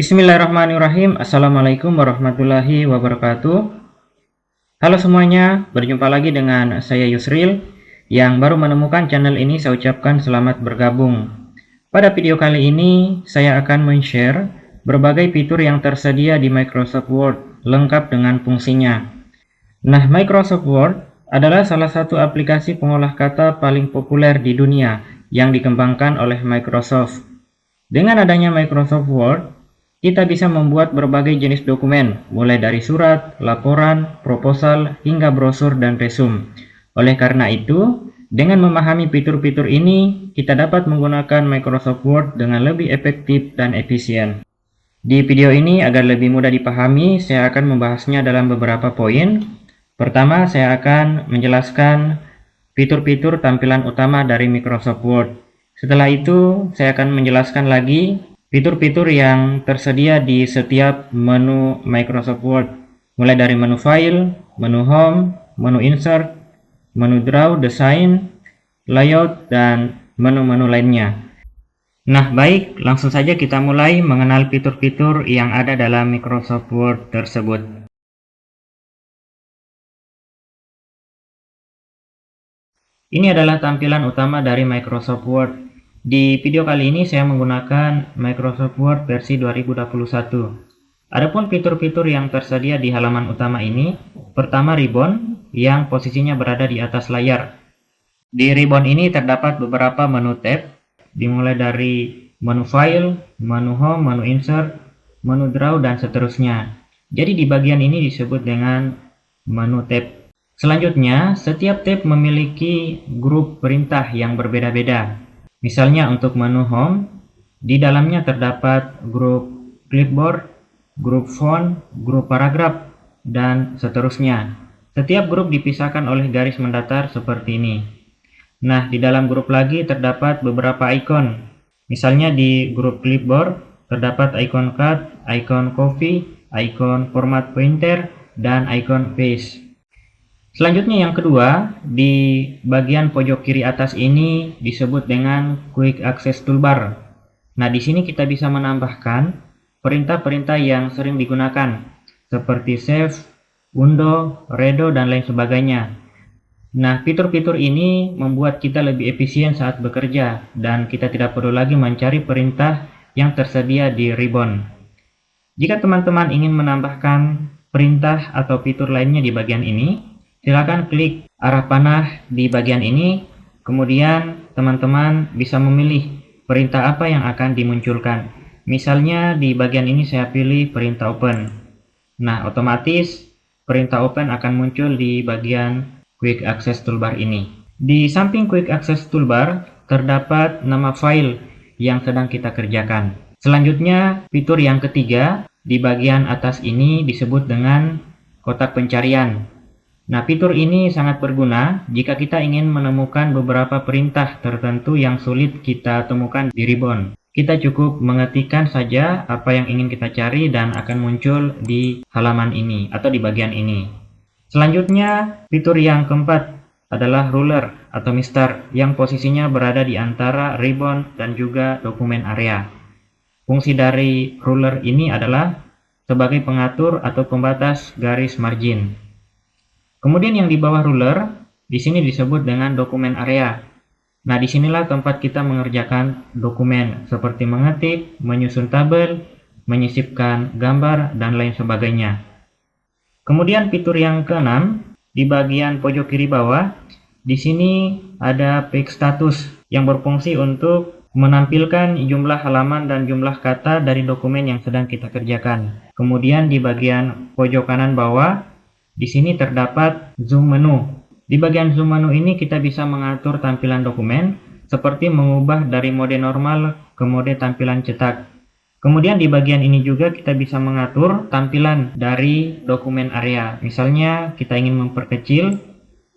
Bismillahirrahmanirrahim. Assalamualaikum warahmatullahi wabarakatuh. Halo semuanya, berjumpa lagi dengan saya Yusril. Yang baru menemukan channel ini, saya ucapkan selamat bergabung. Pada video kali ini, saya akan men-share berbagai fitur yang tersedia di Microsoft Word, lengkap dengan fungsinya. Nah, Microsoft Word adalah salah satu aplikasi pengolah kata paling populer di dunia yang dikembangkan oleh Microsoft. Dengan adanya Microsoft Word, kita bisa membuat berbagai jenis dokumen, mulai dari surat, laporan, proposal, hingga brosur dan resume. Oleh karena itu, dengan memahami fitur-fitur ini, kita dapat menggunakan Microsoft Word dengan lebih efektif dan efisien. Di video ini, agar lebih mudah dipahami, saya akan membahasnya dalam beberapa poin. Pertama, saya akan menjelaskan fitur-fitur tampilan utama dari Microsoft Word. Setelah itu, saya akan menjelaskan lagi fitur-fitur yang tersedia di setiap menu Microsoft Word, mulai dari menu File, menu Home, menu Insert, menu Draw, Design, Layout, dan menu-menu lainnya. Nah, baik, langsung saja kita mulai mengenal fitur-fitur yang ada dalam Microsoft Word tersebut. Ini adalah tampilan utama dari Microsoft Word. Di video kali ini saya menggunakan Microsoft Word versi 2021. Adapun fitur-fitur yang tersedia di halaman utama ini, pertama ribbon yang posisinya berada di atas layar. Di ribbon ini terdapat beberapa menu tab, dimulai dari menu File, menu Home, menu Insert, menu Draw, dan seterusnya. Jadi di bagian ini disebut dengan menu tab. Selanjutnya, setiap tab memiliki grup perintah yang berbeda-beda. Misalnya untuk menu Home, di dalamnya terdapat grup clipboard, grup font, grup paragraf, dan seterusnya. Setiap grup dipisahkan oleh garis mendatar seperti ini. Nah, di dalam grup lagi terdapat beberapa ikon. Misalnya di grup clipboard terdapat ikon cut, ikon copy, ikon format pointer, dan ikon paste. Selanjutnya yang kedua, di bagian pojok kiri atas ini disebut dengan Quick Access Toolbar. Nah, di sini kita bisa menambahkan perintah-perintah yang sering digunakan, seperti save, undo, redo, dan lain sebagainya. Nah, fitur-fitur ini membuat kita lebih efisien saat bekerja, dan kita tidak perlu lagi mencari perintah yang tersedia di ribbon. Jika teman-teman ingin menambahkan perintah atau fitur lainnya di bagian ini, silakan klik arah panah di bagian ini, kemudian teman-teman bisa memilih perintah apa yang akan dimunculkan. Misalnya di bagian ini saya pilih perintah open. Nah, otomatis perintah open akan muncul di bagian Quick Access Toolbar ini. Di samping Quick Access Toolbar terdapat nama file yang sedang kita kerjakan. Selanjutnya, fitur yang ketiga di bagian atas ini disebut dengan kotak pencarian. Nah, fitur ini sangat berguna jika kita ingin menemukan beberapa perintah tertentu yang sulit kita temukan di ribbon. Kita cukup mengetikkan saja apa yang ingin kita cari dan akan muncul di halaman ini atau di bagian ini. Selanjutnya, fitur yang keempat adalah ruler atau mistar yang posisinya berada di antara ribbon dan juga dokumen area. Fungsi dari ruler ini adalah sebagai pengatur atau pembatas garis margin. Kemudian yang di bawah ruler, di sini disebut dengan dokumen area. Nah, disinilah tempat kita mengerjakan dokumen, seperti mengetik, menyusun tabel, menyisipkan gambar, dan lain sebagainya. Kemudian fitur yang keenam, di bagian pojok kiri bawah, di sini ada page status yang berfungsi untuk menampilkan jumlah halaman dan jumlah kata dari dokumen yang sedang kita kerjakan. Kemudian di bagian pojok kanan bawah, di sini terdapat zoom menu. Di bagian zoom menu ini kita bisa mengatur tampilan dokumen seperti mengubah dari mode normal ke mode tampilan cetak. Kemudian di bagian ini juga kita bisa mengatur tampilan dari dokumen area. Misalnya kita ingin memperkecil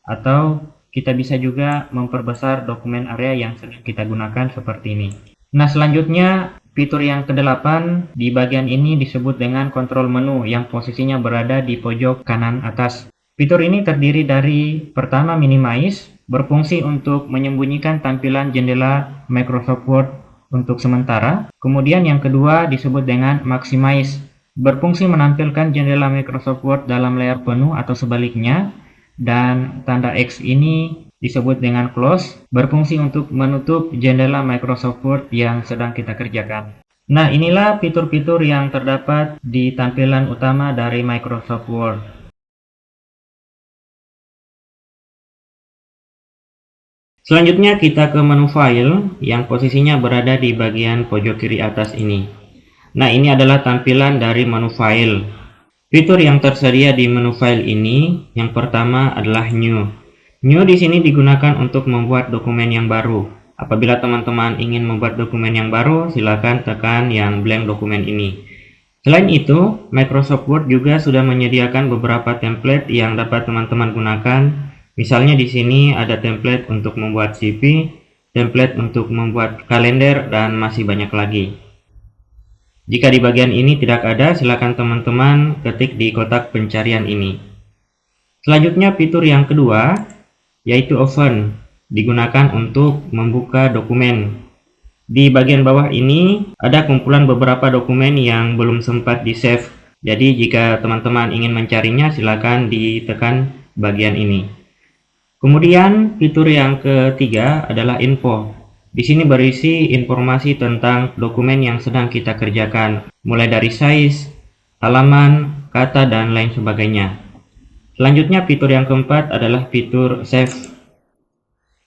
atau kita bisa juga memperbesar dokumen area yang sedang kita gunakan seperti ini. Nah, selanjutnya fitur yang kedelapan di bagian ini disebut dengan kontrol menu yang posisinya berada di pojok kanan atas. Fitur ini terdiri dari pertama minimize, berfungsi untuk menyembunyikan tampilan jendela Microsoft Word untuk sementara. Kemudian yang kedua disebut dengan maximize, berfungsi menampilkan jendela Microsoft Word dalam layar penuh atau sebaliknya. Dan tanda X ini disebut dengan close, berfungsi untuk menutup jendela Microsoft Word yang sedang kita kerjakan. Nah, inilah fitur-fitur yang terdapat di tampilan utama dari Microsoft Word. Selanjutnya kita ke menu file yang posisinya berada di bagian pojok kiri atas ini. Nah, ini adalah tampilan dari menu file. Fitur yang tersedia di menu file ini, yang pertama adalah New. New di sini digunakan untuk membuat dokumen yang baru. Apabila teman-teman ingin membuat dokumen yang baru, silakan tekan yang blank dokumen ini. Selain itu, Microsoft Word juga sudah menyediakan beberapa template yang dapat teman-teman gunakan. Misalnya di sini ada template untuk membuat CV, template untuk membuat kalender, dan masih banyak lagi. Jika di bagian ini tidak ada, silakan teman-teman ketik di kotak pencarian ini. Selanjutnya fitur yang kedua, yaitu Open, digunakan untuk membuka dokumen. Di bagian bawah ini ada kumpulan beberapa dokumen yang belum sempat di-save. Jadi jika teman-teman ingin mencarinya, silakan ditekan bagian ini. Kemudian fitur yang ketiga adalah Info. Di sini berisi informasi tentang dokumen yang sedang kita kerjakan, mulai dari size, halaman, kata, dan lain sebagainya. Selanjutnya fitur yang keempat adalah fitur Save.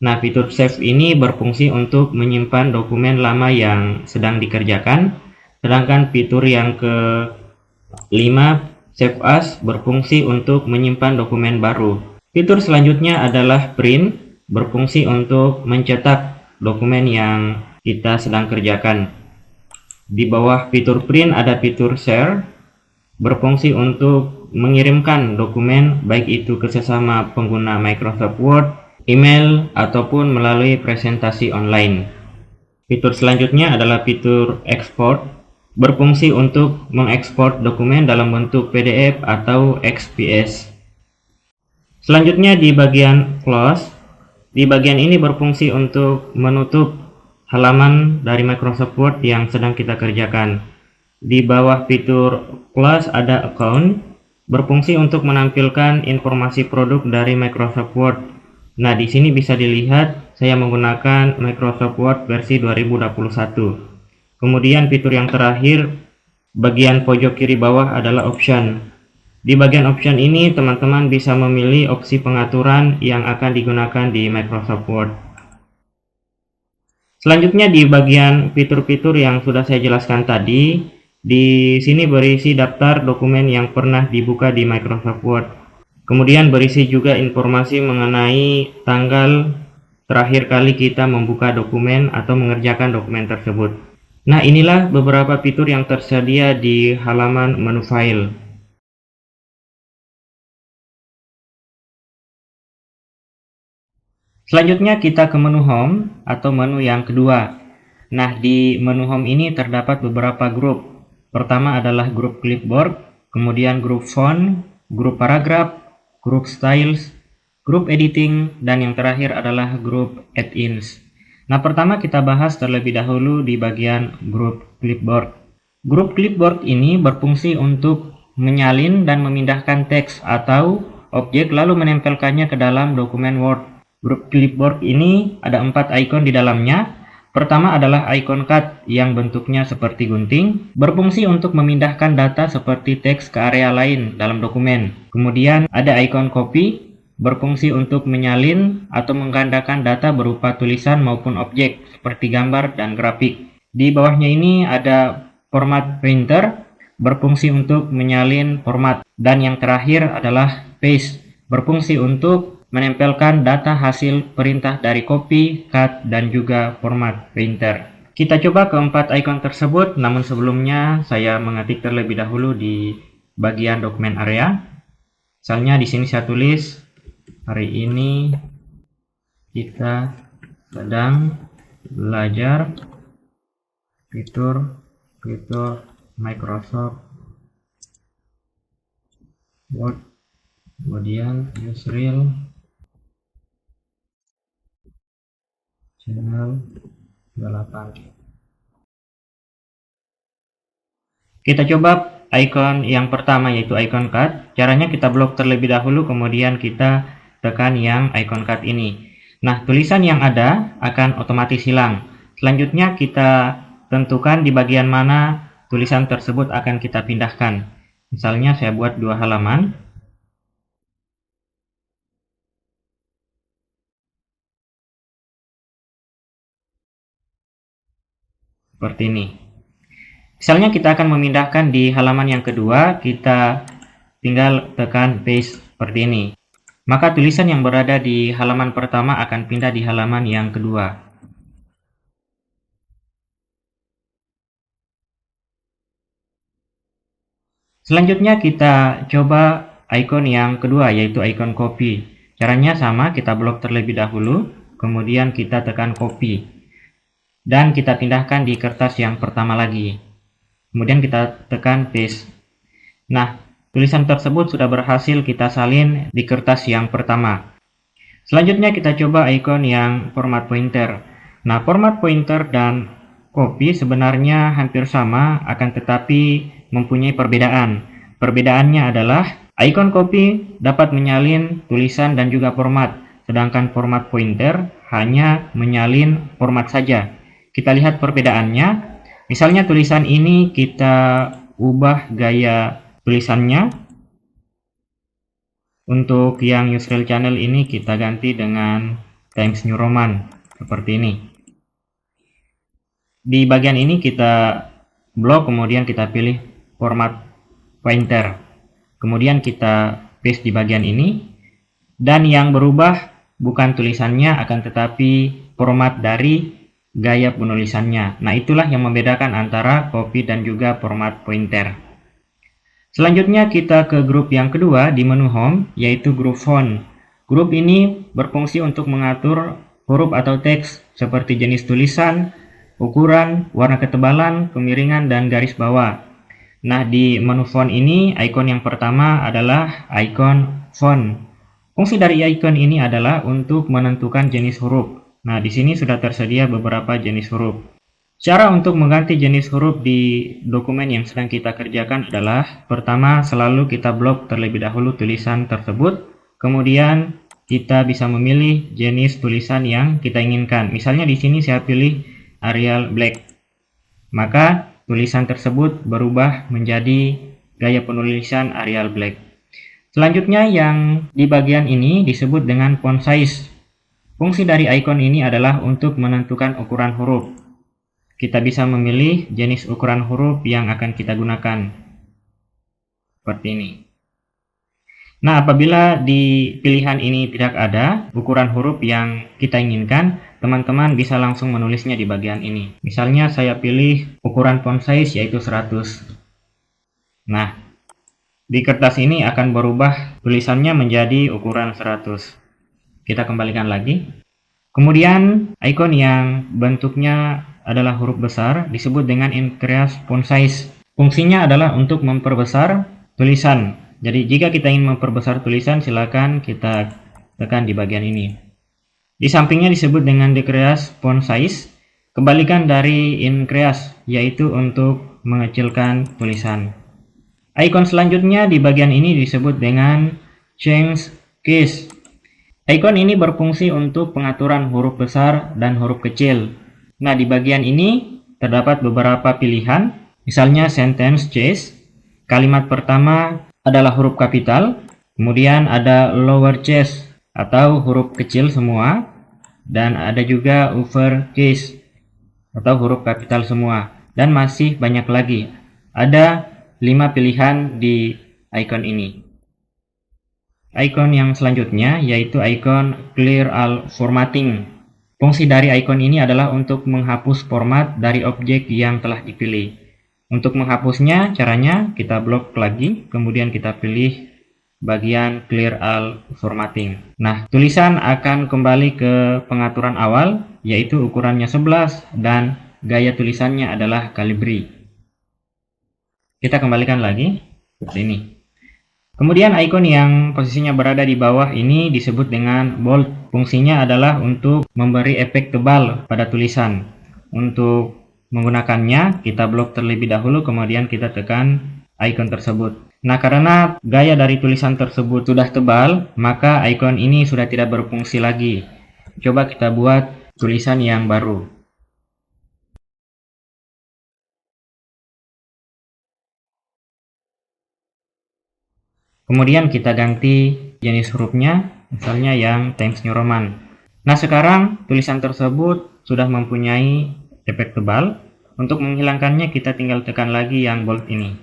Nah, fitur Save ini berfungsi untuk menyimpan dokumen lama yang sedang dikerjakan, sedangkan fitur yang kelima, Save As, berfungsi untuk menyimpan dokumen baru. Fitur selanjutnya adalah Print, berfungsi untuk mencetak dokumen yang kita sedang kerjakan. Di bawah fitur Print ada fitur Share, berfungsi untuk mengirimkan dokumen baik itu ke sesama pengguna Microsoft Word, email, ataupun melalui presentasi online. Fitur selanjutnya adalah fitur Export, berfungsi untuk mengekspor dokumen dalam bentuk PDF atau XPS. Selanjutnya di bagian Close, di bagian ini berfungsi untuk menutup halaman dari Microsoft Word yang sedang kita kerjakan. Di bawah fitur Close ada Account, berfungsi untuk menampilkan informasi produk dari Microsoft Word. Nah, di sini bisa dilihat saya menggunakan Microsoft Word versi 2021. Kemudian fitur yang terakhir, bagian pojok kiri bawah adalah Option. Di bagian option ini, teman-teman bisa memilih opsi pengaturan yang akan digunakan di Microsoft Word. Selanjutnya di bagian fitur-fitur yang sudah saya jelaskan tadi, di sini berisi daftar dokumen yang pernah dibuka di Microsoft Word. Kemudian berisi juga informasi mengenai tanggal terakhir kali kita membuka dokumen atau mengerjakan dokumen tersebut. Nah, inilah beberapa fitur yang tersedia di halaman menu file. Selanjutnya kita ke menu Home atau menu yang kedua. Nah, di menu Home ini terdapat beberapa grup. Pertama adalah grup Clipboard, kemudian grup Font, grup Paragraph, grup Styles, grup Editing, dan yang terakhir adalah grup Add-ins. Nah, pertama kita bahas terlebih dahulu di bagian grup Clipboard. Grup Clipboard ini berfungsi untuk menyalin dan memindahkan teks atau objek lalu menempelkannya ke dalam dokumen Word. Grup Clipboard ini ada 4 ikon di dalamnya. Pertama adalah ikon cut yang bentuknya seperti gunting, berfungsi untuk memindahkan data seperti teks ke area lain dalam dokumen. Kemudian ada ikon copy, berfungsi untuk menyalin atau menggandakan data berupa tulisan maupun objek seperti gambar dan grafik. Di bawahnya ini ada format printer, berfungsi untuk menyalin format. Dan yang terakhir adalah paste, berfungsi untuk menempelkan data hasil perintah dari copy, cut, dan juga format printer. Kita coba keempat ikon tersebut, namun sebelumnya saya mengetik terlebih dahulu di bagian dokumen area. Misalnya di sini saya tulis, hari ini kita sedang belajar fitur Microsoft Word, kemudian newsreel channel 28. Kita coba icon yang pertama, yaitu icon card. Caranya kita blok terlebih dahulu, kemudian kita tekan yang icon card ini. Nah, tulisan yang ada akan otomatis hilang. Selanjutnya kita tentukan di bagian mana tulisan tersebut akan kita pindahkan. Misalnya saya buat 2 halaman. Seperti ini. Misalnya kita akan memindahkan di halaman yang kedua, kita tinggal tekan paste seperti ini. Maka tulisan yang berada di halaman pertama akan pindah di halaman yang kedua. Selanjutnya kita coba icon yang kedua, yaitu icon copy. Caranya sama, kita blok terlebih dahulu, kemudian kita tekan copy. Dan kita pindahkan di kertas yang pertama lagi. Kemudian kita tekan paste. Nah, tulisan tersebut sudah berhasil kita salin di kertas yang pertama. Selanjutnya kita coba icon yang format pointer. Nah, format pointer dan copy sebenarnya hampir sama, akan tetapi mempunyai perbedaan. Perbedaannya adalah icon copy dapat menyalin tulisan dan juga format, sedangkan format pointer hanya menyalin format saja. Kita lihat perbedaannya. Misalnya tulisan ini kita ubah gaya tulisannya. Untuk yang Yusril Channel ini kita ganti dengan Times New Roman seperti ini. Di bagian ini kita blok, kemudian kita pilih format pointer. Kemudian kita paste di bagian ini. Dan yang berubah bukan tulisannya, akan tetapi format dari gaya penulisannya. Nah, itulah yang membedakan antara copy dan juga format pointer. Selanjutnya kita ke grup yang kedua di menu home, yaitu grup font. Grup ini berfungsi untuk mengatur huruf atau teks seperti jenis tulisan, ukuran, warna ketebalan, kemiringan, dan garis bawah. Nah, di menu font ini, icon yang pertama adalah icon font. Fungsi dari icon ini adalah untuk menentukan jenis huruf. Nah, di sini sudah tersedia beberapa jenis huruf. Cara untuk mengganti jenis huruf di dokumen yang sedang kita kerjakan adalah, pertama, selalu kita blok terlebih dahulu tulisan tersebut, kemudian kita bisa memilih jenis tulisan yang kita inginkan. Misalnya di sini saya pilih Arial Black. Maka tulisan tersebut berubah menjadi gaya penulisan Arial Black. Selanjutnya yang di bagian ini disebut dengan font size. Fungsi dari icon ini adalah untuk menentukan ukuran huruf. Kita bisa memilih jenis ukuran huruf yang akan kita gunakan. Seperti ini. Nah, apabila di pilihan ini tidak ada ukuran huruf yang kita inginkan, teman-teman bisa langsung menulisnya di bagian ini. Misalnya saya pilih ukuran font size yaitu 100. Nah, di kertas ini akan berubah tulisannya menjadi ukuran 100. Kita kembalikan lagi. Kemudian icon yang bentuknya adalah huruf besar disebut dengan increase font size. Fungsinya adalah untuk memperbesar tulisan. Jadi jika kita ingin memperbesar tulisan, silakan kita tekan di bagian ini. Di sampingnya disebut dengan decrease font size. Kebalikan dari increase, yaitu untuk mengecilkan tulisan. Icon selanjutnya di bagian ini disebut dengan change case. Icon ini berfungsi untuk pengaturan huruf besar dan huruf kecil. Nah, di bagian ini terdapat beberapa pilihan. Misalnya sentence case. Kalimat pertama adalah huruf kapital. Kemudian ada lower case atau huruf kecil semua. Dan ada juga uppercase atau huruf kapital semua. Dan masih banyak lagi. Ada 5 pilihan di icon ini. Icon yang selanjutnya yaitu icon Clear All Formatting. Fungsi dari icon ini adalah untuk menghapus format dari objek yang telah dipilih. Untuk menghapusnya, caranya kita blok lagi, kemudian kita pilih bagian Clear All Formatting. Nah, tulisan akan kembali ke pengaturan awal, yaitu ukurannya 11 dan gaya tulisannya adalah Calibri. Kita kembalikan lagi seperti ini. Kemudian icon yang posisinya berada di bawah ini disebut dengan bold. Fungsinya adalah untuk memberi efek tebal pada tulisan. Untuk menggunakannya, kita blok terlebih dahulu, kemudian kita tekan icon tersebut. Nah, karena gaya dari tulisan tersebut sudah tebal, maka icon ini sudah tidak berfungsi lagi. Coba kita buat tulisan yang baru. Kemudian kita ganti jenis hurufnya, misalnya yang Times New Roman. Nah, sekarang tulisan tersebut sudah mempunyai efek tebal. Untuk menghilangkannya, kita tinggal tekan lagi yang bold ini.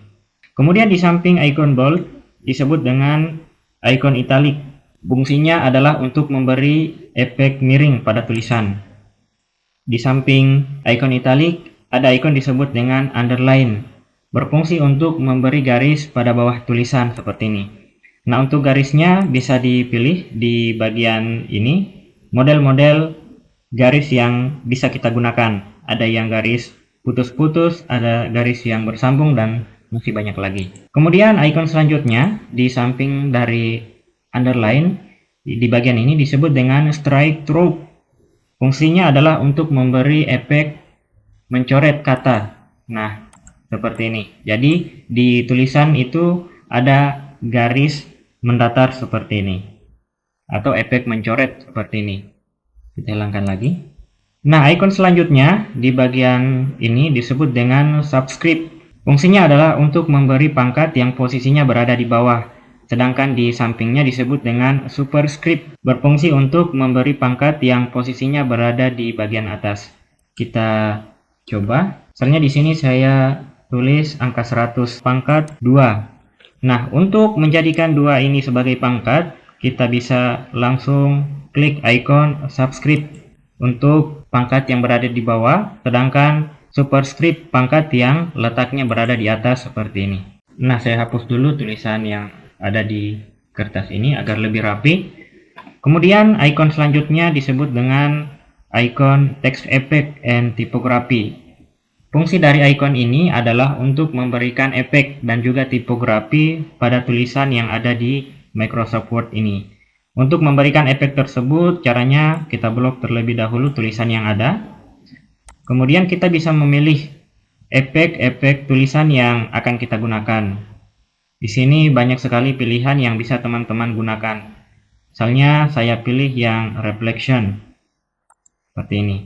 Kemudian di samping icon bold disebut dengan icon italic. Fungsinya adalah untuk memberi efek miring pada tulisan. Di samping icon italic ada icon disebut dengan underline. Berfungsi untuk memberi garis pada bawah tulisan seperti ini. Nah, untuk garisnya bisa dipilih di bagian ini, model-model garis yang bisa kita gunakan. Ada yang garis putus-putus, ada garis yang bersambung, dan masih banyak lagi. Kemudian icon selanjutnya di samping dari underline, di bagian ini disebut dengan strike through. Fungsinya adalah untuk memberi efek mencoret kata. Nah, seperti ini. Jadi di tulisan itu ada garis mendatar seperti ini, atau efek mencoret seperti ini. Kita hilangkan lagi. Nah, icon selanjutnya di bagian ini disebut dengan subscript. Fungsinya adalah untuk memberi pangkat yang posisinya berada di bawah, sedangkan di sampingnya disebut dengan superscript. Berfungsi untuk memberi pangkat yang posisinya berada di bagian atas. Kita coba. Misalnya di sini saya tulis angka 100 pangkat 2. Nah, untuk menjadikan 2 ini sebagai pangkat, kita bisa langsung klik icon subscript untuk pangkat yang berada di bawah, sedangkan superscript pangkat yang letaknya berada di atas seperti ini. Nah, saya hapus dulu tulisan yang ada di kertas ini agar lebih rapi. Kemudian icon selanjutnya disebut dengan icon text effect and typography. Fungsi dari icon ini adalah untuk memberikan efek dan juga tipografi pada tulisan yang ada di Microsoft Word ini. Untuk memberikan efek tersebut, caranya kita blok terlebih dahulu tulisan yang ada. Kemudian kita bisa memilih efek-efek tulisan yang akan kita gunakan. Di sini banyak sekali pilihan yang bisa teman-teman gunakan. Misalnya saya pilih yang reflection. Seperti ini.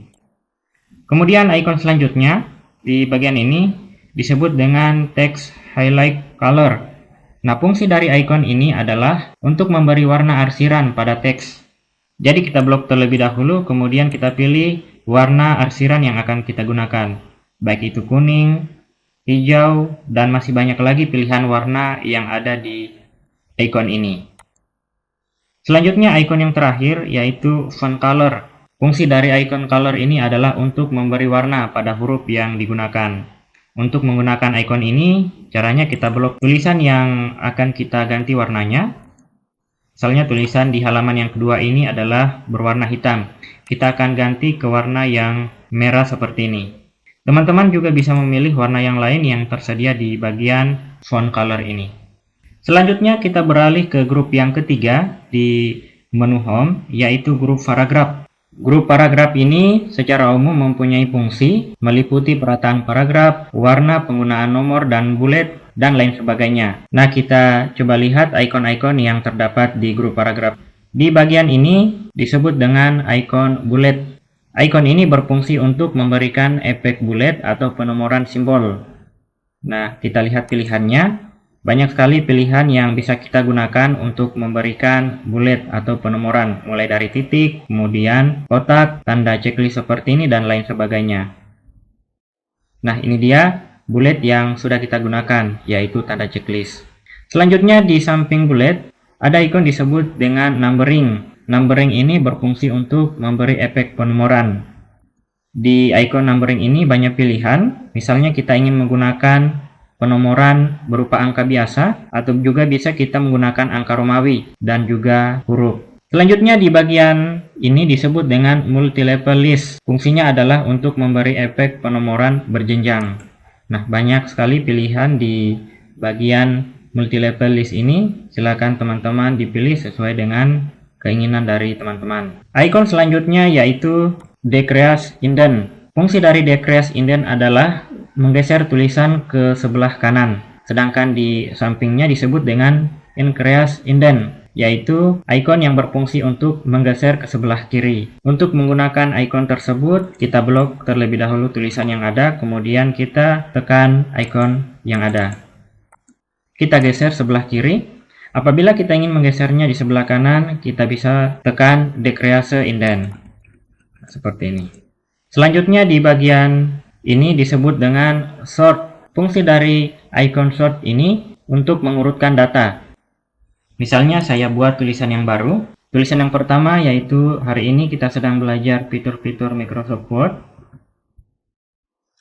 Kemudian icon selanjutnya di bagian ini disebut dengan text highlight color. Nah, fungsi dari icon ini adalah untuk memberi warna arsiran pada teks. Jadi kita blok terlebih dahulu, kemudian kita pilih warna arsiran yang akan kita gunakan. Baik itu kuning, hijau, dan masih banyak lagi pilihan warna yang ada di icon ini. Selanjutnya icon yang terakhir yaitu font color. Fungsi dari icon color ini adalah untuk memberi warna pada huruf yang digunakan. Untuk menggunakan icon ini, caranya kita blok tulisan yang akan kita ganti warnanya. Misalnya tulisan di halaman yang kedua ini adalah berwarna hitam. Kita akan ganti ke warna yang merah seperti ini. Teman-teman juga bisa memilih warna yang lain yang tersedia di bagian font color ini. Selanjutnya kita beralih ke grup yang ketiga di menu home, yaitu grup paragraf. Grup paragraf ini secara umum mempunyai fungsi meliputi perataan paragraf, warna, penggunaan nomor dan bullet, dan lain sebagainya. Nah, kita coba lihat icon-icon yang terdapat di grup paragraf. Di bagian ini disebut dengan icon bullet. Icon ini berfungsi untuk memberikan efek bullet atau penomoran simbol. Nah, kita lihat pilihannya. Banyak sekali pilihan yang bisa kita gunakan untuk memberikan bullet atau penomoran, mulai dari titik, kemudian kotak, tanda checklist seperti ini, dan lain sebagainya. Nah, ini dia bullet yang sudah kita gunakan, yaitu tanda checklist. Selanjutnya di samping bullet, ada ikon disebut dengan numbering. Numbering ini berfungsi untuk memberi efek penomoran. Di icon numbering ini banyak pilihan, misalnya kita ingin menggunakan penomoran berupa angka biasa, atau juga bisa kita menggunakan angka Romawi dan juga huruf. Selanjutnya di bagian ini disebut dengan multi-level list. Fungsinya adalah untuk memberi efek penomoran berjenjang. Nah, banyak sekali pilihan di bagian multi-level list ini. Silakan teman-teman dipilih sesuai dengan keinginan dari teman-teman. Icon selanjutnya yaitu decrease indent. Fungsi dari decrease indent adalah menggeser tulisan ke sebelah kanan, sedangkan di sampingnya disebut dengan increase indent, yaitu ikon yang berfungsi untuk menggeser ke sebelah kiri. Untuk menggunakan ikon tersebut, kita blok terlebih dahulu tulisan yang ada, kemudian kita tekan ikon yang ada. Kita geser sebelah kiri. Apabila kita ingin menggesernya di sebelah kanan, kita bisa tekan decrease indent. Seperti ini. Selanjutnya di bagian ini disebut dengan sort. Fungsi dari icon sort ini untuk mengurutkan data. Misalnya saya buat tulisan yang baru. Tulisan yang pertama yaitu hari ini kita sedang belajar fitur-fitur Microsoft Word.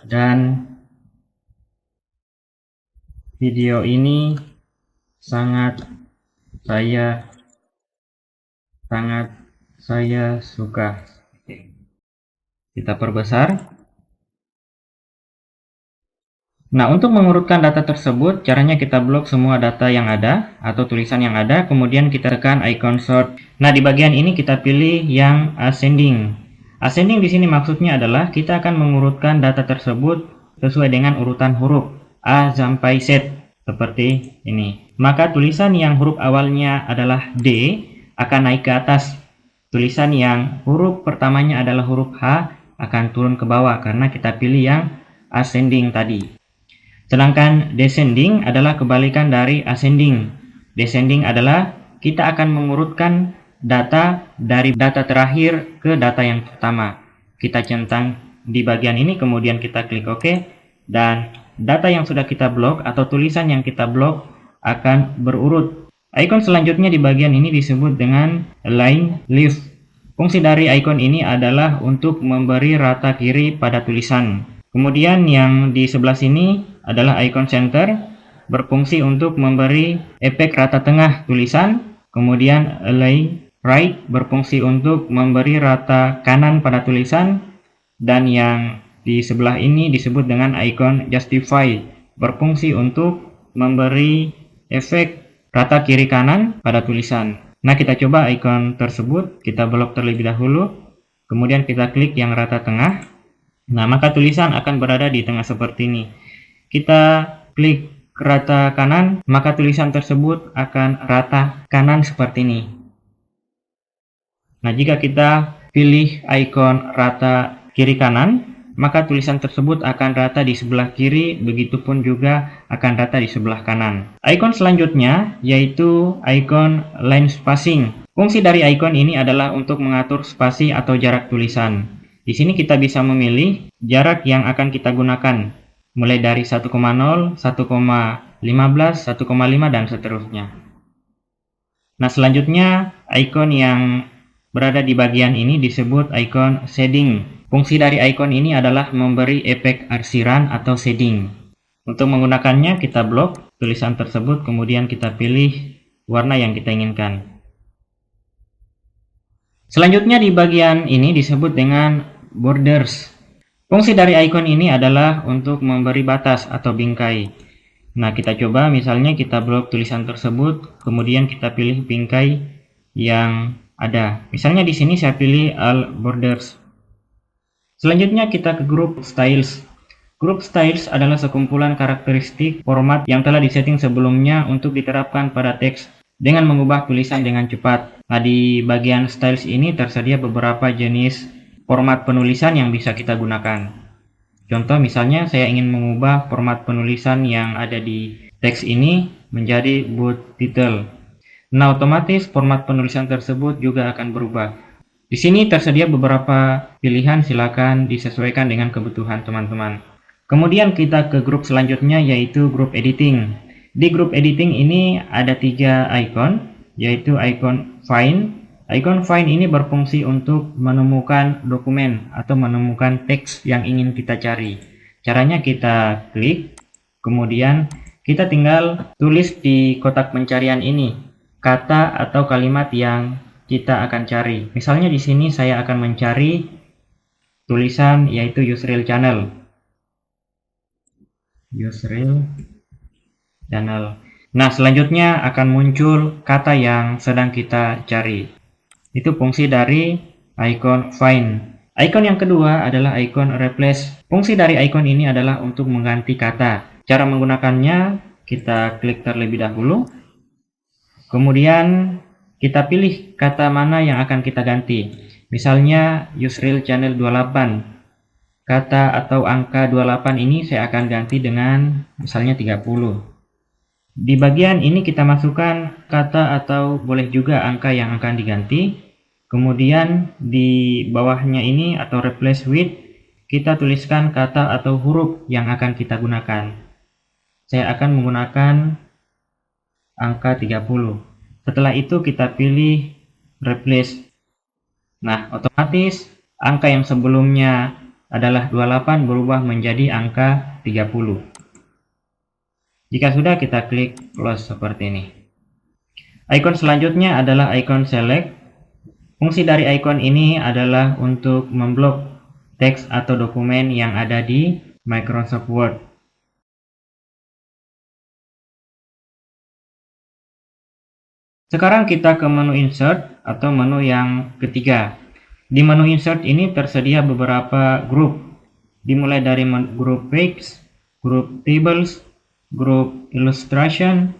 Dan video ini sangat saya suka. Kita perbesar. Nah, untuk mengurutkan data tersebut, caranya kita blok semua data yang ada atau tulisan yang ada, kemudian kita tekan icon sort. Nah, di bagian ini kita pilih yang ascending. Ascending di sini maksudnya adalah kita akan mengurutkan data tersebut sesuai dengan urutan huruf A sampai Z seperti ini. Maka tulisan yang huruf awalnya adalah D akan naik ke atas. Tulisan yang huruf pertamanya adalah huruf H akan turun ke bawah karena kita pilih yang ascending tadi. Sedangkan descending adalah kebalikan dari ascending. Descending adalah kita akan mengurutkan data dari data terakhir ke data yang pertama. Kita centang di bagian ini, kemudian kita klik OK, dan data yang sudah kita blok atau tulisan yang kita blok akan berurut. Icon selanjutnya di bagian ini disebut dengan align left. Fungsi dari icon ini adalah untuk memberi rata kiri pada tulisan. Kemudian yang di sebelah sini adalah icon center, berfungsi untuk memberi efek rata tengah tulisan. Kemudian align right berfungsi untuk memberi rata kanan pada tulisan. Dan yang di sebelah ini disebut dengan icon justify, berfungsi untuk memberi efek rata kiri kanan pada tulisan. Nah, kita coba icon tersebut, kita blok terlebih dahulu, kemudian kita klik yang rata tengah. Nah, maka tulisan akan berada di tengah seperti ini. Kita klik rata kanan, maka tulisan tersebut akan rata kanan seperti ini. Nah, jika kita pilih ikon rata kiri kanan, maka tulisan tersebut akan rata di sebelah kiri, begitupun juga akan rata di sebelah kanan. Icon selanjutnya yaitu icon line spacing. Fungsi dari icon ini adalah untuk mengatur spasi atau jarak tulisan. Di sini kita bisa memilih jarak yang akan kita gunakan, mulai dari 1,0, 1,15, 1,5, dan seterusnya. Nah, selanjutnya icon yang berada di bagian ini disebut icon shading. Fungsi dari icon ini adalah memberi efek arsiran atau shading. Untuk menggunakannya kita blok tulisan tersebut, kemudian kita pilih warna yang kita inginkan. Selanjutnya di bagian ini disebut dengan borders. Fungsi dari icon ini adalah untuk memberi batas atau bingkai. Nah, kita coba misalnya kita blok tulisan tersebut, kemudian kita pilih bingkai yang ada. Misalnya di sini saya pilih all borders. Selanjutnya kita ke grup styles. Grup styles adalah sekumpulan karakteristik format yang telah disetting sebelumnya untuk diterapkan pada teks dengan mengubah tulisan dengan cepat. Nah, di bagian styles ini tersedia beberapa jenis format penulisan yang bisa kita gunakan. Contoh misalnya saya ingin mengubah format penulisan yang ada di teks ini menjadi bold title. Nah, otomatis format penulisan tersebut juga akan berubah. Di sini tersedia beberapa pilihan, silakan disesuaikan dengan kebutuhan teman-teman. Kemudian kita ke grup selanjutnya yaitu grup editing. Di grup editing ini ada 3 icon, yaitu icon find. Icon find ini berfungsi untuk menemukan dokumen atau menemukan teks yang ingin kita cari. Caranya kita klik, kemudian kita tinggal tulis di kotak pencarian ini kata atau kalimat yang kita akan cari. Misalnya di sini saya akan mencari tulisan yaitu Yusril Channel. Yusril Channel. Nah, selanjutnya akan muncul kata yang sedang kita cari. Itu fungsi dari icon find. Icon yang kedua adalah icon replace. Fungsi dari icon ini adalah untuk mengganti kata. Cara menggunakannya, kita klik terlebih dahulu. Kemudian kita pilih kata mana yang akan kita ganti. Misalnya Yusril Channel 28. Kata atau angka 28 ini saya akan ganti dengan misalnya 30. Di bagian ini kita masukkan kata atau boleh juga angka yang akan diganti. Kemudian di bawahnya ini atau replace with, kita tuliskan kata atau huruf yang akan kita gunakan. Saya akan menggunakan angka 30. Setelah itu kita pilih replace. Nah, otomatis angka yang sebelumnya adalah 28 berubah menjadi angka 30. Jika sudah, kita klik close seperti ini. Icon selanjutnya adalah icon select. Fungsi dari icon ini adalah untuk memblok teks atau dokumen yang ada di Microsoft Word. Sekarang kita ke menu insert atau menu yang ketiga. Di menu insert ini tersedia beberapa grup, dimulai dari grup page, grup tables, grup illustration,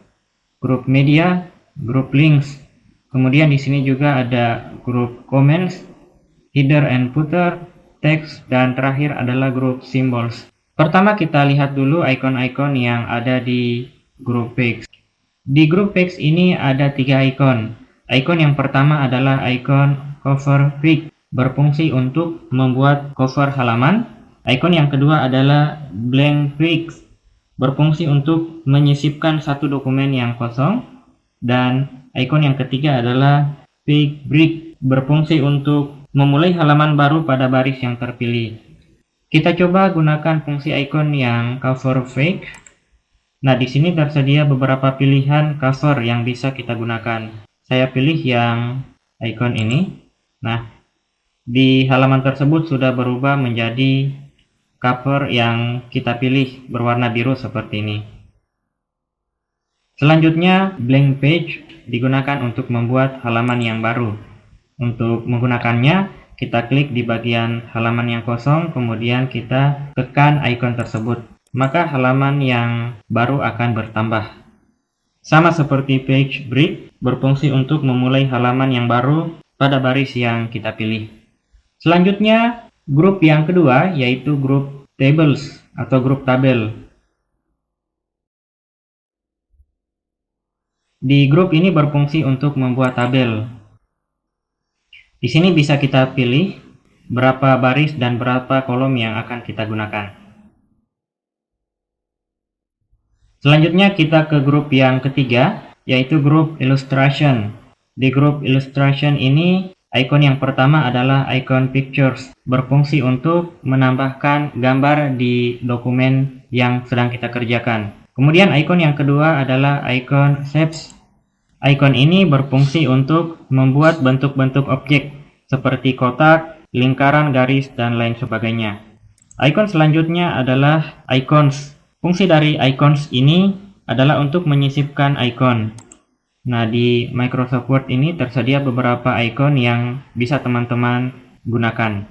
grup media, grup links. Kemudian di sini juga ada grup comments, header and footer, text, dan terakhir adalah grup symbols. Pertama kita lihat dulu icon-icon yang ada di grup page. Di grup page ini ada 3 icon. Icon yang pertama adalah icon cover pic, berfungsi untuk membuat cover halaman. Icon yang kedua adalah blank pic, berfungsi untuk menyisipkan satu dokumen yang kosong. Dan icon yang ketiga adalah page break, berfungsi untuk memulai halaman baru pada baris yang terpilih. Kita coba gunakan fungsi icon yang cover page. Nah, di sini tersedia beberapa pilihan cover yang bisa kita gunakan. Saya pilih yang icon ini. Nah, di halaman tersebut sudah berubah menjadi cover yang kita pilih berwarna biru seperti ini. Selanjutnya, blank page digunakan untuk membuat halaman yang baru. Untuk menggunakannya, kita klik di bagian halaman yang kosong, kemudian kita tekan icon tersebut. Maka halaman yang baru akan bertambah. Sama seperti page break, berfungsi untuk memulai halaman yang baru pada baris yang kita pilih. Selanjutnya, grup yang kedua yaitu grup tables atau grup tabel. Di grup ini berfungsi untuk membuat tabel. Di sini bisa kita pilih berapa baris dan berapa kolom yang akan kita gunakan. Selanjutnya kita ke grup yang ketiga, yaitu grup illustration. Di grup illustration ini, icon yang pertama adalah icon pictures, berfungsi untuk menambahkan gambar di dokumen yang sedang kita kerjakan. Kemudian icon yang kedua adalah icon shapes. Icon ini berfungsi untuk membuat bentuk-bentuk objek seperti kotak, lingkaran, garis, dan lain sebagainya. Icon selanjutnya adalah icons. Fungsi dari icons ini adalah untuk menyisipkan icon. Nah, di Microsoft Word ini tersedia beberapa icon yang bisa teman-teman gunakan.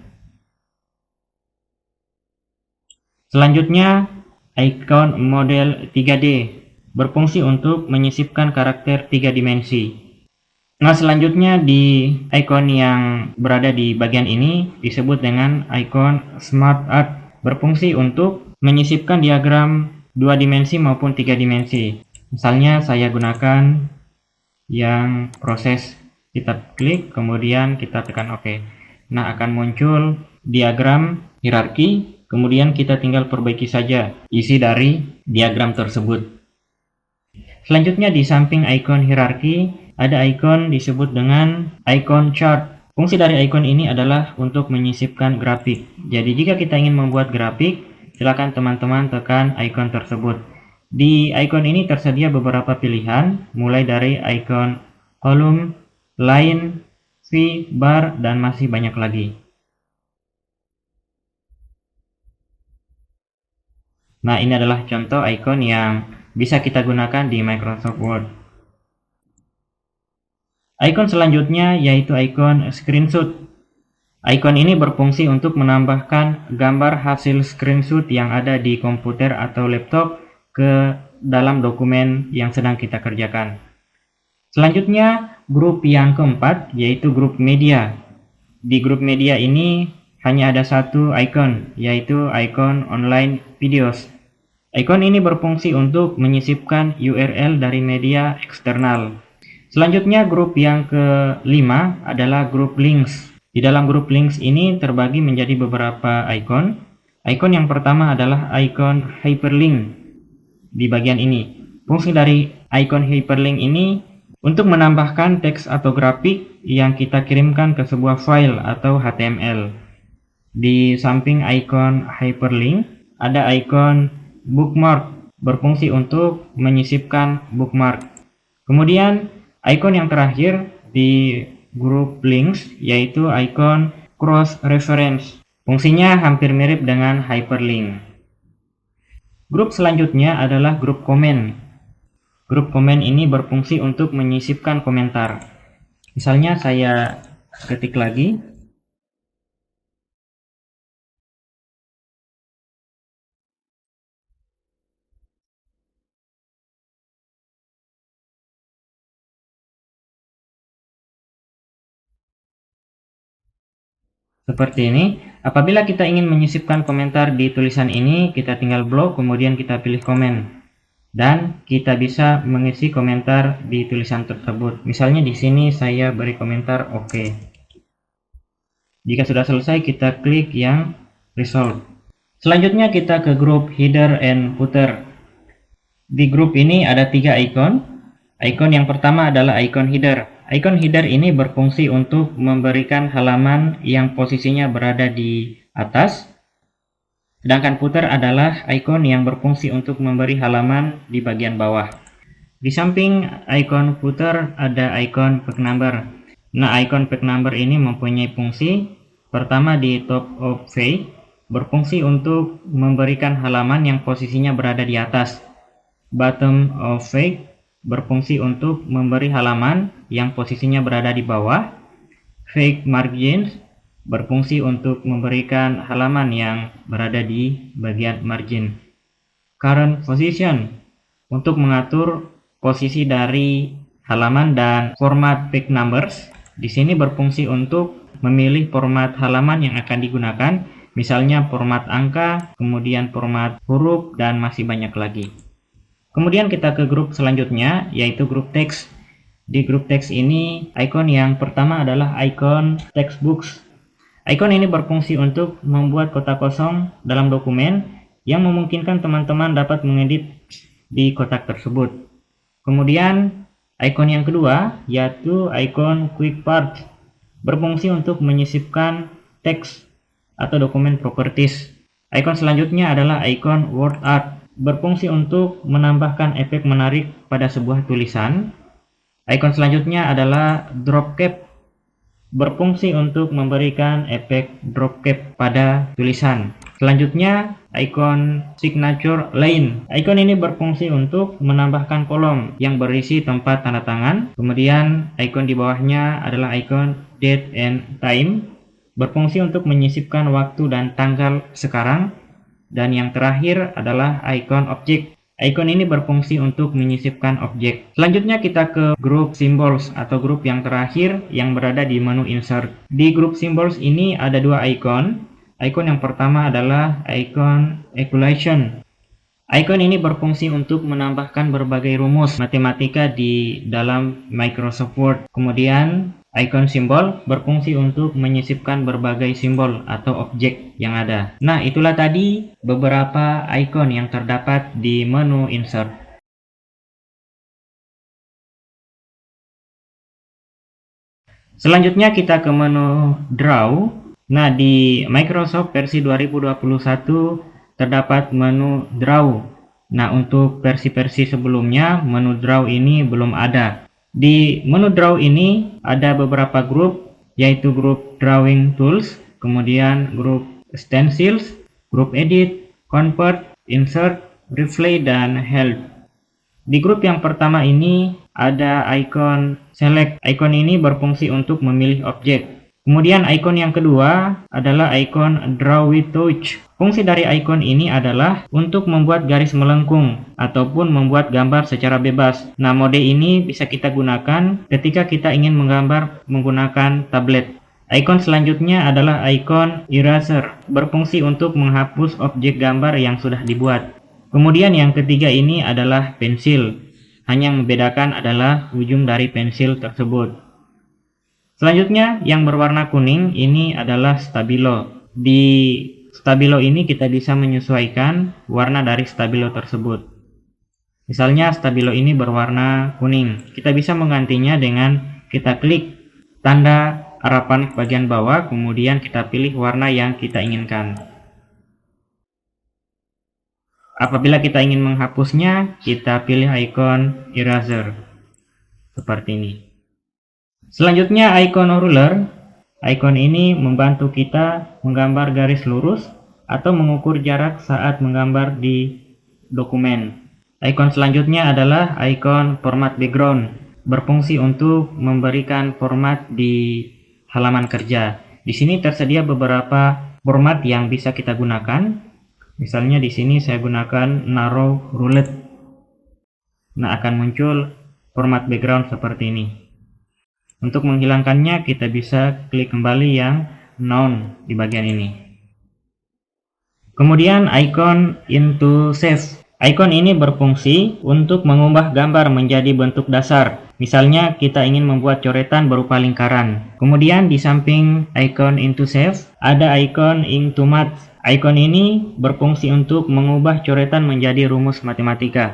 Selanjutnya, icon model 3D berfungsi untuk menyisipkan karakter 3 dimensi. Nah, selanjutnya di icon yang berada di bagian ini disebut dengan icon Smart Art, berfungsi untuk menyisipkan diagram 2 dimensi maupun 3 dimensi. Misalnya saya gunakan yang proses, kita klik kemudian kita tekan OK. Nah, akan muncul diagram hierarki, kemudian kita tinggal perbaiki saja isi dari diagram tersebut. Selanjutnya di samping icon hierarki ada icon disebut dengan icon chart. Fungsi dari icon ini adalah untuk menyisipkan grafik. Jadi jika kita ingin membuat grafik, silakan teman-teman tekan icon tersebut. Di icon ini tersedia beberapa pilihan, mulai dari icon column, line, V, bar, dan masih banyak lagi. Nah, ini adalah contoh icon yang bisa kita gunakan di Microsoft Word. Icon selanjutnya yaitu icon screenshot. Icon ini berfungsi untuk menambahkan gambar hasil screenshot yang ada di komputer atau laptop ke dalam dokumen yang sedang kita kerjakan. Selanjutnya, grup yang keempat yaitu grup media. Di grup media ini hanya ada satu icon, yaitu icon online videos. Icon ini berfungsi untuk menyisipkan URL dari media eksternal. Selanjutnya, grup yang kelima adalah grup links. Di dalam grup links ini terbagi menjadi beberapa icon. Icon yang pertama adalah icon hyperlink di bagian ini. Fungsi dari icon hyperlink ini untuk menambahkan teks atau grafik yang kita kirimkan ke sebuah file atau HTML. Di samping icon hyperlink ada icon bookmark, berfungsi untuk menyisipkan bookmark. Kemudian icon yang terakhir di grup links yaitu icon cross reference. Fungsinya hampir mirip dengan hyperlink. Grup selanjutnya adalah grup komen. Grup komen ini berfungsi untuk menyisipkan komentar. Misalnya saya ketik lagi. Seperti ini. Apabila kita ingin menyisipkan komentar di tulisan ini, kita tinggal blok, kemudian kita pilih komen. Dan kita bisa mengisi komentar di tulisan tersebut. Misalnya di sini saya beri komentar oke. Jika sudah selesai, kita klik yang resolve. Selanjutnya kita ke grup header and footer. Di grup ini ada 3 icon. Icon yang pertama adalah icon header. Icon header ini berfungsi untuk memberikan halaman yang posisinya berada di atas. Sedangkan footer adalah icon yang berfungsi untuk memberi halaman di bagian bawah. Di samping icon footer ada icon page number. Nah, icon page number ini mempunyai fungsi. Pertama di top of page, berfungsi untuk memberikan halaman yang posisinya berada di atas. Bottom of page berfungsi untuk memberi halaman yang posisinya berada di bawah. Fake margins berfungsi untuk memberikan halaman yang berada di bagian margin. Current position untuk mengatur posisi dari halaman, dan format page numbers di sini berfungsi untuk memilih format halaman yang akan digunakan, misalnya format angka, kemudian format huruf, dan masih banyak lagi. Kemudian kita ke grup selanjutnya, yaitu grup teks. Di grup teks ini, icon yang pertama adalah icon textbooks. Icon ini berfungsi untuk membuat kotak kosong dalam dokumen yang memungkinkan teman-teman dapat mengedit di kotak tersebut. Kemudian, icon yang kedua, yaitu icon quick part, berfungsi untuk menyisipkan teks atau dokumen properties. Icon selanjutnya adalah icon word art, berfungsi untuk menambahkan efek menarik pada sebuah tulisan. Icon selanjutnya adalah drop cap, berfungsi untuk memberikan efek drop cap pada tulisan. Selanjutnya, icon signature line. Icon ini berfungsi untuk menambahkan kolom yang berisi tempat tanda tangan. Kemudian, icon di bawahnya adalah icon date and time, berfungsi untuk menyisipkan waktu dan tanggal sekarang. Dan yang terakhir adalah icon objek. Icon ini berfungsi untuk menyisipkan objek. Selanjutnya kita ke grup symbols atau grup yang terakhir yang berada di menu insert. Di grup symbols ini ada 2 icon. Icon yang pertama adalah icon equation. Icon ini berfungsi untuk menambahkan berbagai rumus matematika di dalam Microsoft Word. Kemudian icon simbol berfungsi untuk menyisipkan berbagai simbol atau objek yang ada. Nah, itulah tadi beberapa icon yang terdapat di menu insert. Selanjutnya kita ke menu draw. Nah, di Microsoft versi 2021 terdapat menu draw. Nah, untuk versi-versi sebelumnya menu draw ini belum ada. Di menu draw ini ada beberapa grup, yaitu grup drawing tools, kemudian grup stencils, grup edit, convert, insert, replay, dan help. Di grup yang pertama ini ada icon select. Icon ini berfungsi untuk memilih objek. Kemudian icon yang kedua adalah icon Draw with Touch. Fungsi dari icon ini adalah untuk membuat garis melengkung ataupun membuat gambar secara bebas. Nah, mode ini bisa kita gunakan ketika kita ingin menggambar menggunakan tablet. Icon selanjutnya adalah icon Eraser, berfungsi untuk menghapus objek gambar yang sudah dibuat. Kemudian yang ketiga ini adalah pensil. Hanya yang membedakan adalah ujung dari pensil tersebut. Selanjutnya yang berwarna kuning ini adalah stabilo. Di stabilo ini kita bisa menyesuaikan warna dari stabilo tersebut. Misalnya stabilo ini berwarna kuning. Kita bisa menggantinya dengan kita klik tanda arah panah bagian bawah, kemudian kita pilih warna yang kita inginkan. Apabila kita ingin menghapusnya, kita pilih icon eraser seperti ini. Selanjutnya icon ruler. Icon ini membantu kita menggambar garis lurus atau mengukur jarak saat menggambar di dokumen. Icon selanjutnya adalah icon format background, berfungsi untuk memberikan format di halaman kerja. Di sini tersedia beberapa format yang bisa kita gunakan. Misalnya di sini saya gunakan narrow roulette. Nah, akan muncul format background seperti ini. Untuk menghilangkannya kita bisa klik kembali yang none di bagian ini. Kemudian icon into shape. Icon ini berfungsi untuk mengubah gambar menjadi bentuk dasar. Misalnya kita ingin membuat coretan berupa lingkaran. Kemudian di samping icon into shape ada icon into math. Icon ini berfungsi untuk mengubah coretan menjadi rumus matematika.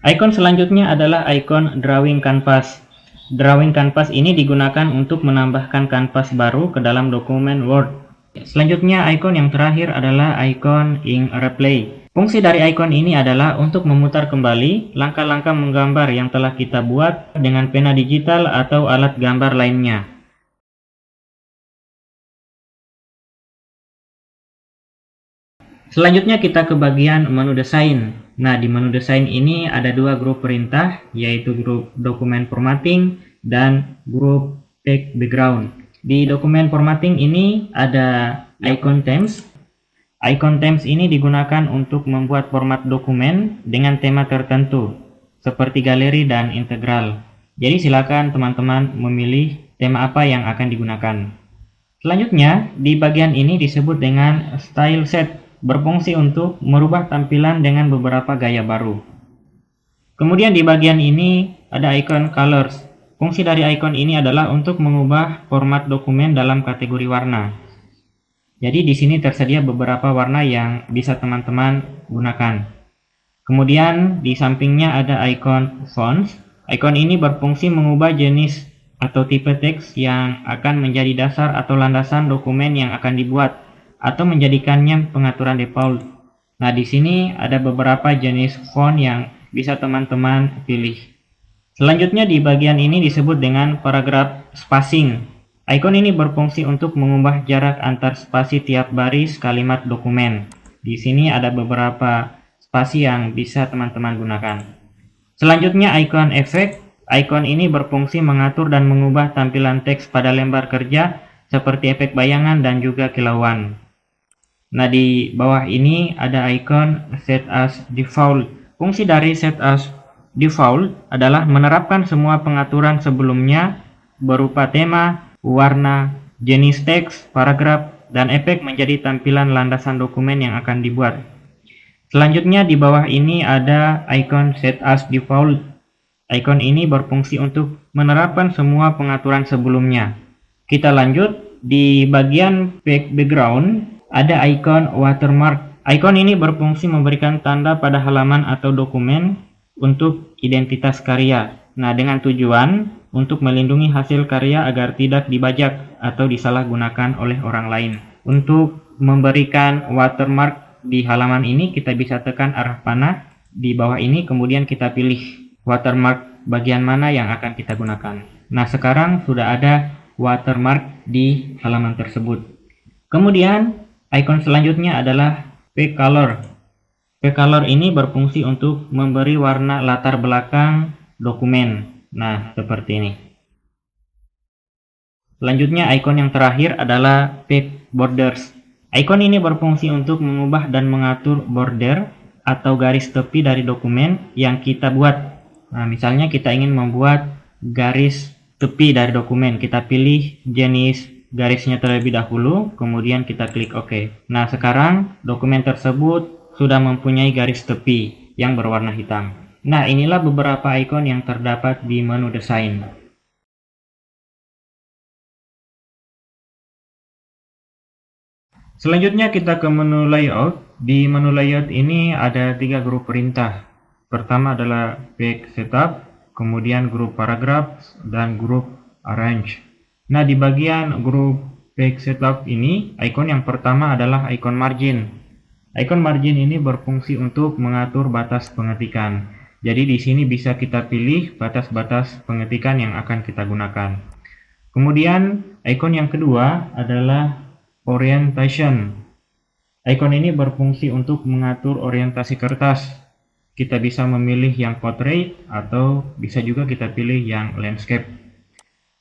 Icon selanjutnya adalah icon drawing canvas. Drawing canvas ini digunakan untuk menambahkan kanvas baru ke dalam dokumen Word. Selanjutnya icon yang terakhir adalah icon ink replay. Fungsi dari icon ini adalah untuk memutar kembali langkah-langkah menggambar yang telah kita buat dengan pena digital atau alat gambar lainnya. Selanjutnya kita ke bagian menu desain. Nah, di menu desain ini ada dua grup perintah, yaitu grup dokumen formatting dan grup text background. Di dokumen formatting ini ada icon themes. Icon themes ini digunakan untuk membuat format dokumen dengan tema tertentu, seperti galeri dan integral. Jadi silakan teman-teman memilih tema apa yang akan digunakan. Selanjutnya, di bagian ini disebut dengan style set, berfungsi untuk merubah tampilan dengan beberapa gaya baru. Kemudian di bagian ini ada icon colors. Fungsi dari icon ini adalah untuk mengubah format dokumen dalam kategori warna. Jadi di sini tersedia beberapa warna yang bisa teman-teman gunakan. Kemudian di sampingnya ada icon fonts. Icon ini berfungsi mengubah jenis atau tipe teks yang akan menjadi dasar atau landasan dokumen yang akan dibuat, atau menjadikannya pengaturan default. Nah, di sini ada beberapa jenis font yang bisa teman-teman pilih. Selanjutnya di bagian ini disebut dengan paragraph spacing. Icon ini berfungsi untuk mengubah jarak antar spasi tiap baris kalimat dokumen. Di sini ada beberapa spasi yang bisa teman-teman gunakan. Selanjutnya icon efek. Icon ini berfungsi mengatur dan mengubah tampilan teks pada lembar kerja seperti efek bayangan dan juga kilauan. Nah, di bawah ini ada icon set as default. Fungsi dari set as default adalah menerapkan semua pengaturan sebelumnya berupa tema, warna, jenis teks, paragraf, dan efek menjadi tampilan landasan dokumen yang akan dibuat. Selanjutnya di bawah ini ada icon set as default. Icon ini berfungsi untuk menerapkan semua pengaturan sebelumnya. Kita lanjut di bagian background. Ada icon watermark. Icon ini berfungsi memberikan tanda pada halaman atau dokumen untuk identitas karya. Nah, dengan tujuan untuk melindungi hasil karya agar tidak dibajak atau disalahgunakan oleh orang lain. Untuk memberikan watermark di halaman ini, kita bisa tekan arah panah di bawah ini, kemudian kita pilih watermark bagian mana yang akan kita gunakan. Nah, sekarang sudah ada watermark di halaman tersebut. Kemudian icon selanjutnya adalah Pick Color. Pick Color ini berfungsi untuk memberi warna latar belakang dokumen. Nah, seperti ini. Selanjutnya, ikon yang terakhir adalah Path Borders. Ikon ini berfungsi untuk mengubah dan mengatur border atau garis tepi dari dokumen yang kita buat. Nah, misalnya kita ingin membuat garis tepi dari dokumen, kita pilih jenis garisnya terlebih dahulu, kemudian kita klik OK. Nah, sekarang dokumen tersebut sudah mempunyai garis tepi yang berwarna hitam. Nah, inilah beberapa ikon yang terdapat di menu desain. Selanjutnya kita ke menu layout. Di menu layout ini ada 3 grup perintah. Pertama adalah page setup, kemudian grup paragraph, dan grup arrange. Nah, di bagian grup page setup ini, ikon yang pertama adalah ikon margin. Ikon margin ini berfungsi untuk mengatur batas pengetikan. Jadi di sini bisa kita pilih batas-batas pengetikan yang akan kita gunakan. Kemudian ikon yang kedua adalah orientation. Ikon ini berfungsi untuk mengatur orientasi kertas. Kita bisa memilih yang portrait atau bisa juga kita pilih yang landscape.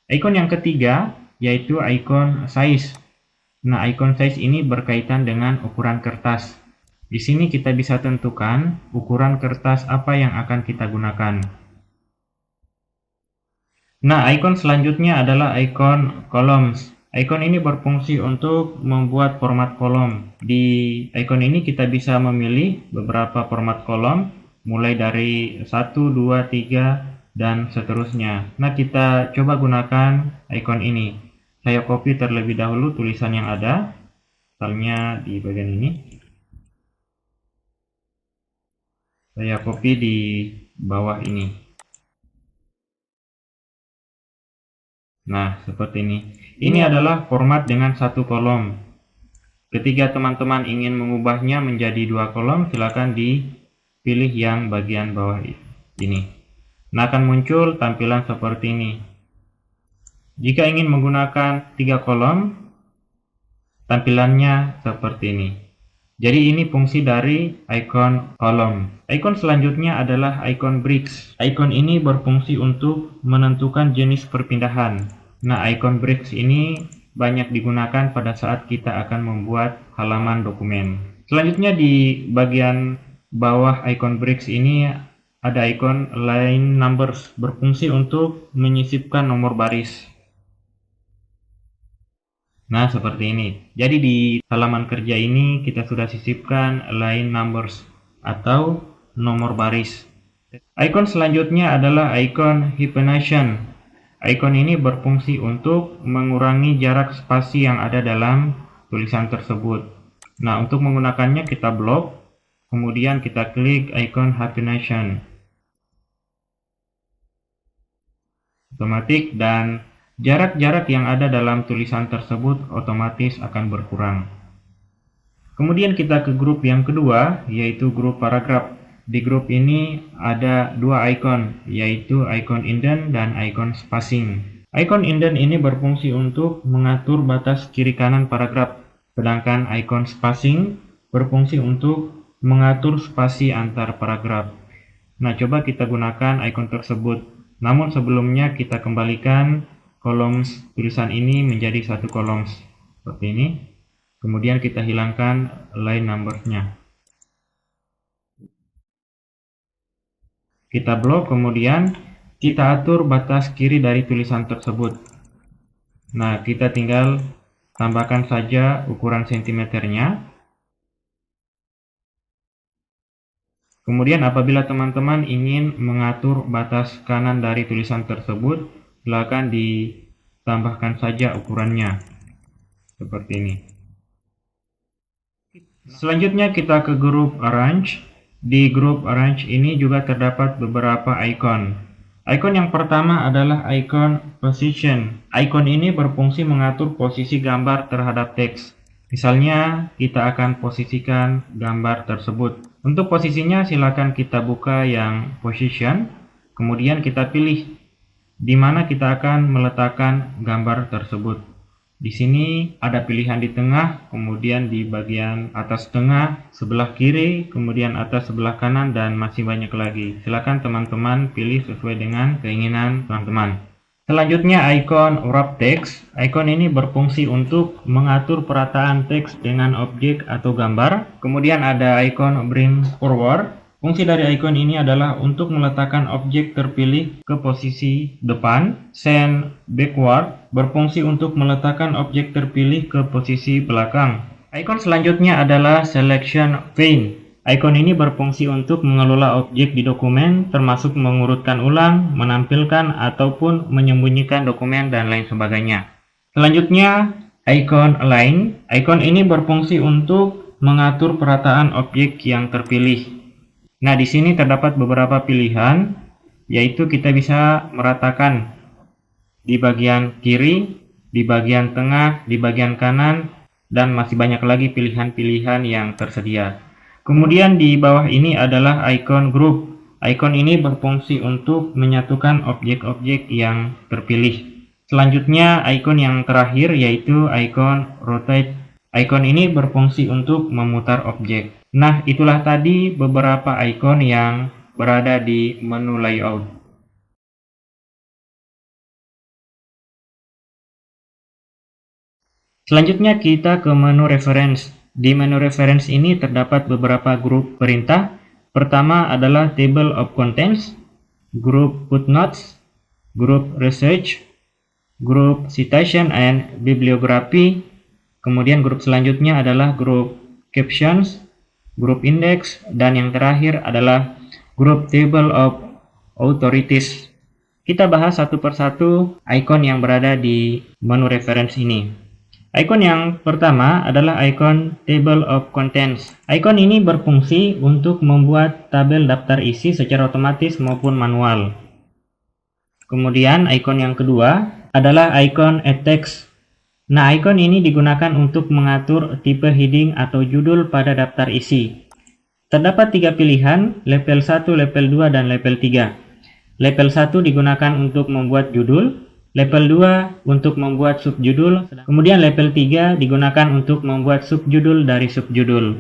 Ikon yang ketiga yaitu ikon size. Nah, ikon size ini berkaitan dengan ukuran kertas. Di sini kita bisa tentukan ukuran kertas apa yang akan kita gunakan. Nah, ikon selanjutnya adalah ikon columns. Ikon ini berfungsi untuk membuat format kolom. Di ikon ini kita bisa memilih beberapa format kolom, mulai dari 1, 2, 3, dan seterusnya. Nah, kita coba gunakan ikon ini. Saya copy terlebih dahulu tulisan yang ada, misalnya di bagian ini. Saya copy di bawah ini. Nah, seperti ini. Ini adalah format dengan satu kolom. Ketika teman-teman ingin mengubahnya menjadi 2 kolom, silakan dipilih yang bagian bawah ini. Nah, akan muncul tampilan seperti ini. Jika ingin menggunakan 3 kolom, tampilannya seperti ini. Jadi ini fungsi dari ikon kolom. Ikon selanjutnya adalah ikon bricks. Ikon ini berfungsi untuk menentukan jenis perpindahan. Nah, ikon bricks ini banyak digunakan pada saat kita akan membuat halaman dokumen. Selanjutnya di bagian bawah ikon bricks ini ada ikon line numbers, berfungsi untuk menyisipkan nomor baris. Nah, seperti ini. Jadi di halaman kerja ini kita sudah sisipkan line numbers atau nomor baris. Ikon selanjutnya adalah ikon hyphenation. Ikon ini berfungsi untuk mengurangi jarak spasi yang ada dalam tulisan tersebut. Nah, untuk menggunakannya kita blok, kemudian kita klik ikon hyphenation. Otomatis dan jarak-jarak yang ada dalam tulisan tersebut otomatis akan berkurang. Kemudian kita ke grup yang kedua, yaitu grup paragraf. Di grup ini ada 2 ikon, yaitu ikon indent dan ikon spacing. Ikon indent ini berfungsi untuk mengatur batas kiri kanan paragraf, sedangkan ikon spacing berfungsi untuk mengatur spasi antar paragraf. Nah, coba kita gunakan ikon tersebut. Namun sebelumnya kita kembalikan kolom tulisan ini menjadi satu kolom seperti ini. Kemudian kita hilangkan line numbersnya. Kita blok, kemudian kita atur batas kiri dari tulisan tersebut. Nah, kita tinggal tambahkan saja ukuran sentimeternya. Kemudian apabila teman-teman ingin mengatur batas kanan dari tulisan tersebut, silakan ditambahkan saja ukurannya seperti ini. Selanjutnya kita ke grup arrange. Di grup arrange ini juga terdapat beberapa ikon. Ikon yang pertama adalah ikon position. Ikon ini berfungsi mengatur posisi gambar terhadap teks. Misalnya kita akan posisikan gambar tersebut. Untuk posisinya silakan kita buka yang position, kemudian kita pilih di mana kita akan meletakkan gambar tersebut. Di sini ada pilihan di tengah, kemudian di bagian atas tengah, sebelah kiri, kemudian atas sebelah kanan, dan masih banyak lagi. Silakan teman-teman pilih sesuai dengan keinginan teman-teman. Selanjutnya icon wrap text. Icon ini berfungsi untuk mengatur perataan teks dengan objek atau gambar. Kemudian ada icon bring forward. Fungsi dari icon ini adalah untuk meletakkan objek terpilih ke posisi depan. Send backward berfungsi untuk meletakkan objek terpilih ke posisi belakang. Icon selanjutnya adalah selection pane. Icon ini berfungsi untuk mengelola objek di dokumen, termasuk mengurutkan ulang, menampilkan, ataupun menyembunyikan dokumen, dan lain sebagainya. Selanjutnya, icon align. Icon ini berfungsi untuk mengatur perataan objek yang terpilih. Nah, di sini terdapat beberapa pilihan, yaitu kita bisa meratakan di bagian kiri, di bagian tengah, di bagian kanan, dan masih banyak lagi pilihan-pilihan yang tersedia. Kemudian di bawah ini adalah icon group. Icon ini berfungsi untuk menyatukan objek-objek yang terpilih. Selanjutnya icon yang terakhir yaitu icon rotate. Icon ini berfungsi untuk memutar objek. Nah, itulah tadi beberapa icon yang berada di menu layout. Selanjutnya kita ke menu reference. Di menu reference ini terdapat beberapa grup perintah. Pertama adalah table of contents, grup footnotes, grup research, grup citation and bibliography. Kemudian grup selanjutnya adalah grup captions, grup index, dan yang terakhir adalah grup table of authorities. Kita bahas satu persatu icon yang berada di menu reference ini. Icon yang pertama adalah icon Table of Contents. Icon ini berfungsi untuk membuat tabel daftar isi secara otomatis maupun manual. Kemudian icon yang kedua adalah icon Add Text. Nah, icon ini digunakan untuk mengatur tipe heading atau judul pada daftar isi. Terdapat 3 pilihan, level 1, level 2, dan level 3. Level 1 digunakan untuk membuat judul, level 2 untuk membuat subjudul, kemudian level 3 digunakan untuk membuat subjudul dari subjudul.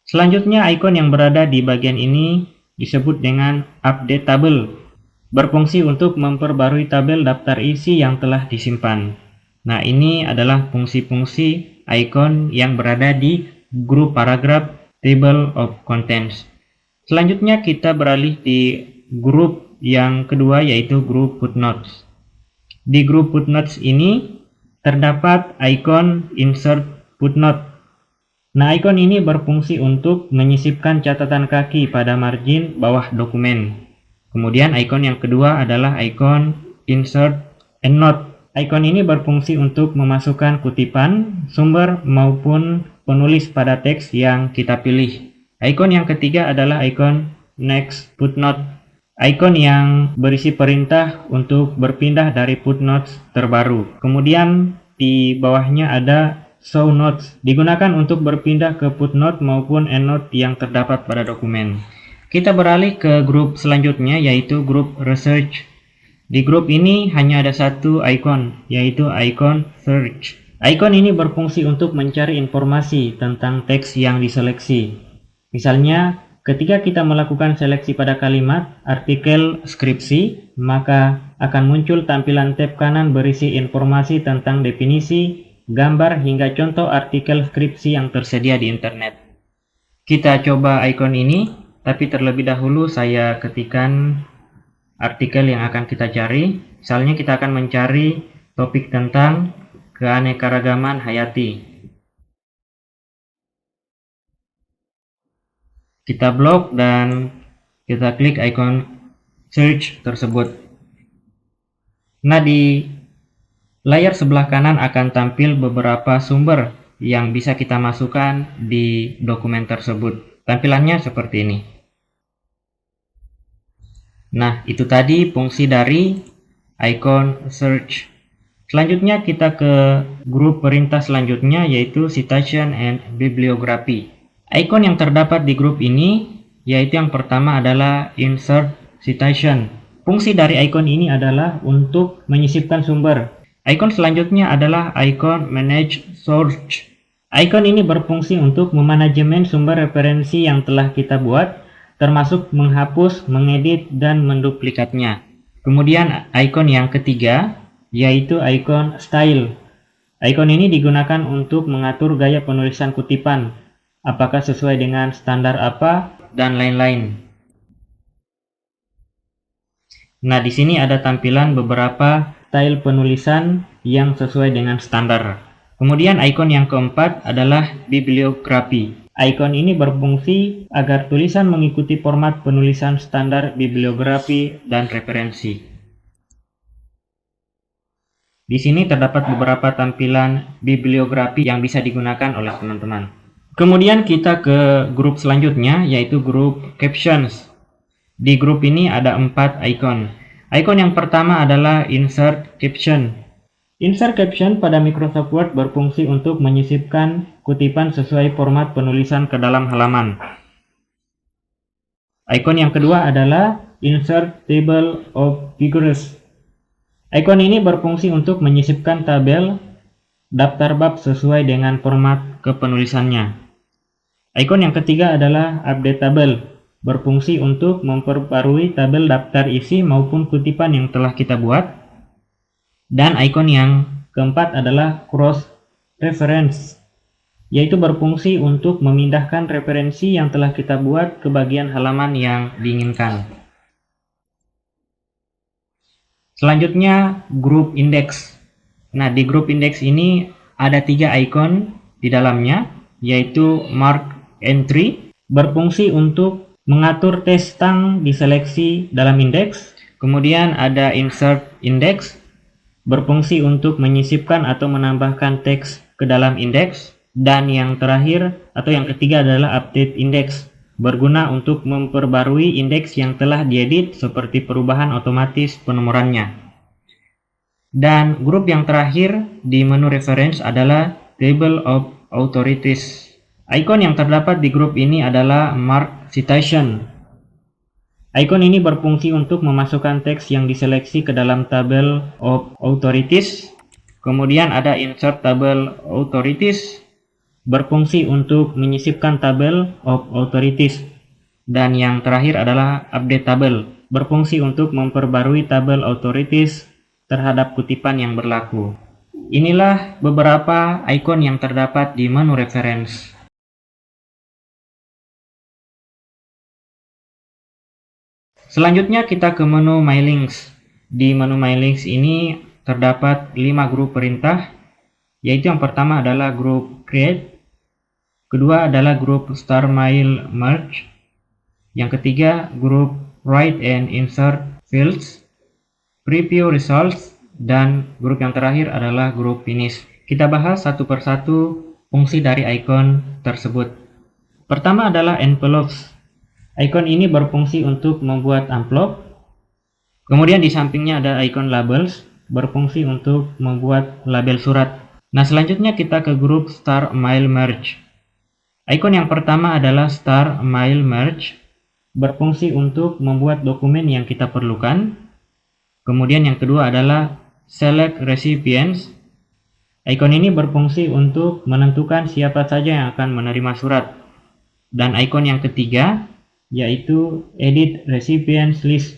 Selanjutnya icon yang berada di bagian ini disebut dengan update table. Berfungsi untuk memperbarui tabel daftar isi yang telah disimpan. Nah, ini adalah fungsi-fungsi icon yang berada di grup paragraf Table of Contents. Selanjutnya kita beralih di grup yang kedua yaitu grup footnotes. Di grup footnotes ini terdapat icon insert footnote. Nah, icon ini berfungsi untuk menyisipkan catatan kaki pada margin bawah dokumen. Kemudian icon yang kedua adalah icon insert endnote. Icon ini berfungsi untuk memasukkan kutipan, sumber, maupun penulis pada teks yang kita pilih. Icon yang ketiga adalah icon next footnote. Icon yang berisi perintah untuk berpindah dari footnotes terbaru. Kemudian di bawahnya ada show notes. Digunakan untuk berpindah ke footnote maupun endnote yang terdapat pada dokumen. Kita beralih ke grup selanjutnya yaitu grup research. Di grup ini hanya ada satu icon yaitu icon search. Icon ini berfungsi untuk mencari informasi tentang teks yang diseleksi. Misalnya, ketika kita melakukan seleksi pada kalimat, artikel, skripsi, maka akan muncul tampilan tab kanan berisi informasi tentang definisi, gambar, hingga contoh artikel skripsi yang tersedia di internet. Kita coba icon ini, tapi terlebih dahulu saya ketikkan artikel yang akan kita cari. Misalnya kita akan mencari topik tentang keanekaragaman hayati. Kita blok dan kita klik icon search tersebut. Nah, di layar sebelah kanan akan tampil beberapa sumber yang bisa kita masukkan di dokumen tersebut. Tampilannya seperti ini. Nah, itu tadi fungsi dari icon search. Selanjutnya kita ke grup perintah selanjutnya yaitu citation and bibliography. Icon yang terdapat di grup ini yaitu yang pertama adalah insert citation. Fungsi dari icon ini adalah untuk menyisipkan sumber. Icon selanjutnya adalah icon manage source. Icon ini berfungsi untuk memanajemen sumber referensi yang telah kita buat, termasuk menghapus, mengedit, dan menduplikatnya. Kemudian icon yang ketiga, yaitu icon style. Icon ini digunakan untuk mengatur gaya penulisan kutipan, apakah sesuai dengan standar apa, dan lain-lain. Nah, di sini ada tampilan beberapa style penulisan yang sesuai dengan standar. Kemudian icon yang keempat adalah bibliografi. Icon ini berfungsi agar tulisan mengikuti format penulisan standar bibliografi dan referensi. Di sini terdapat beberapa tampilan bibliografi yang bisa digunakan oleh teman-teman. Kemudian kita ke grup selanjutnya, yaitu grup captions. Di grup ini ada 4 icon. Icon yang pertama adalah insert caption. Insert caption pada Microsoft Word berfungsi untuk menyisipkan kutipan sesuai format penulisan ke dalam halaman. Icon yang kedua adalah insert table of figures. Icon ini berfungsi untuk menyisipkan tabel daftar bab sesuai dengan format kepenulisannya. Icon yang ketiga adalah update table. Berfungsi untuk memperbarui tabel daftar isi maupun kutipan yang telah kita buat. Dan icon yang keempat adalah cross reference, yaitu berfungsi untuk memindahkan referensi yang telah kita buat ke bagian halaman yang diinginkan. Selanjutnya grup index. Nah, di grup index ini ada 3 icon di dalamnya, yaitu mark entry, berfungsi untuk mengatur teks stang diseleksi dalam indeks. Kemudian ada insert index, berfungsi untuk menyisipkan atau menambahkan teks ke dalam indeks. Dan yang terakhir atau yang ketiga adalah update index, berguna untuk memperbarui indeks yang telah diedit seperti perubahan otomatis penomorannya. Dan grup yang terakhir di menu reference adalah table of authorities. Icon yang terdapat di grup ini adalah mark citation. Icon ini berfungsi untuk memasukkan teks yang diseleksi ke dalam table of authorities. Kemudian ada insert table authorities, berfungsi untuk menyisipkan tabel of authorities. Dan yang terakhir adalah update table, berfungsi untuk memperbarui tabel authorities terhadap kutipan yang berlaku. Inilah beberapa icon yang terdapat di menu reference. Selanjutnya kita ke menu My Links. Di menu My Links ini terdapat 5 grup perintah, yaitu yang pertama adalah grup create, kedua adalah grup start mail merge, yang ketiga grup write and insert fields, preview results, dan grup yang terakhir adalah grup finish. Kita bahas satu persatu fungsi dari icon tersebut. Pertama adalah envelopes. Icon ini berfungsi untuk membuat amplop. Kemudian di sampingnya ada icon labels, berfungsi untuk membuat label surat. Nah, selanjutnya kita ke grup Start Mail Merge. Icon yang pertama adalah Start Mail Merge, berfungsi untuk membuat dokumen yang kita perlukan. Kemudian yang kedua adalah Select Recipients. Icon ini berfungsi untuk menentukan siapa saja yang akan menerima surat. Dan icon yang ketiga yaitu Edit Recipients List.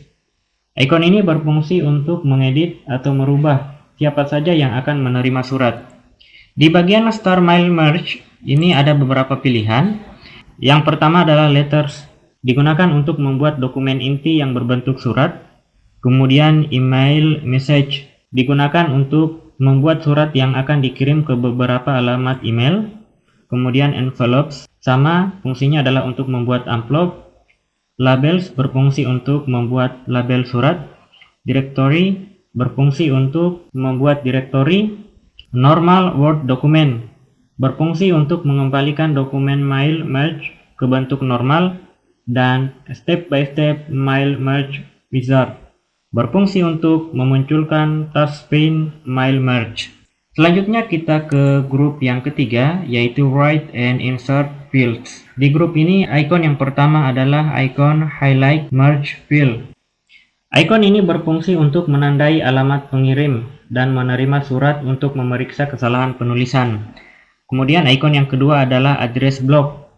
Icon ini berfungsi untuk mengedit atau merubah siapa saja yang akan menerima surat. Di bagian Start Mail Merge ini ada beberapa pilihan. Yang pertama adalah Letters, digunakan untuk membuat dokumen inti yang berbentuk surat. Kemudian Email Message, digunakan untuk membuat surat yang akan dikirim ke beberapa alamat email. Kemudian Envelopes, sama fungsinya adalah untuk membuat amplop. Labels berfungsi untuk membuat label surat. Directory berfungsi untuk membuat directory. Normal Word Document berfungsi untuk mengembalikan dokumen mail merge ke bentuk normal. Dan Step by Step Mail Merge Wizard berfungsi untuk memunculkan task pane mail merge. Selanjutnya kita ke grup yang ketiga, yaitu Write and Insert Fields. Di grup ini icon yang pertama adalah icon Highlight Merge Field. Icon ini berfungsi untuk menandai alamat pengirim dan menerima surat untuk memeriksa kesalahan penulisan. Kemudian icon yang kedua adalah Address Block,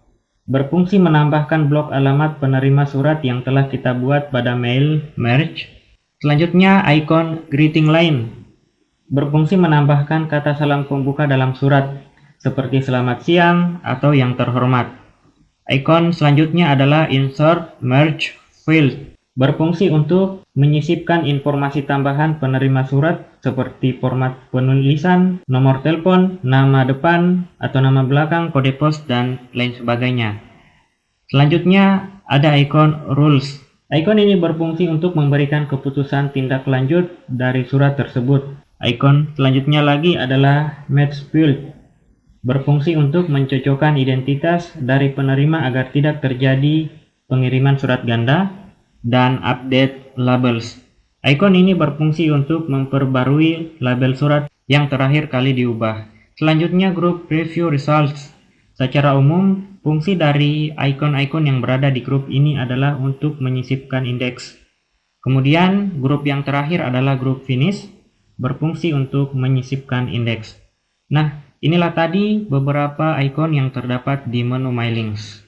berfungsi menambahkan blok alamat penerima surat yang telah kita buat pada mail merge. Selanjutnya, icon greeting line berfungsi menambahkan kata salam pembuka dalam surat, seperti selamat siang atau yang terhormat. Icon selanjutnya adalah insert merge field, berfungsi untuk menyisipkan informasi tambahan penerima surat seperti format penulisan, nomor telepon, nama depan atau nama belakang, kode pos, dan lain sebagainya. Selanjutnya ada icon rules. Icon ini berfungsi untuk memberikan keputusan tindak lanjut dari surat tersebut. Icon selanjutnya lagi adalah match field, berfungsi untuk mencocokkan identitas dari penerima agar tidak terjadi pengiriman surat ganda, dan update labels. Icon ini berfungsi untuk memperbarui label surat yang terakhir kali diubah. Selanjutnya grup preview results. Secara umum, fungsi dari icon-icon yang berada di grup ini adalah untuk menyisipkan indeks. Kemudian, grup yang terakhir adalah grup finish, berfungsi untuk menyisipkan indeks. Nah, inilah tadi beberapa icon yang terdapat di menu My Links.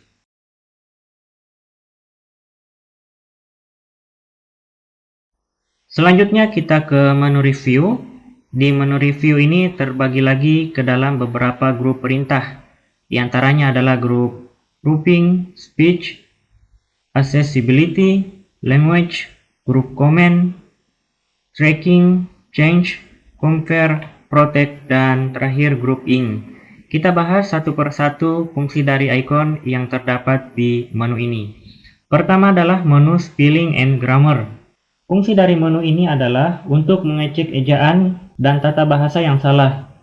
Selanjutnya kita ke menu review. Di menu review ini terbagi lagi ke dalam beberapa grup perintah. Di antaranya adalah grup grouping, speech, accessibility, language, grup comment, tracking, change, compare, protect, dan terakhir grup ink. Kita bahas satu persatu fungsi dari icon yang terdapat di menu ini. Pertama adalah menu spelling and grammar. Fungsi dari menu ini adalah untuk mengecek ejaan dan tata bahasa yang salah.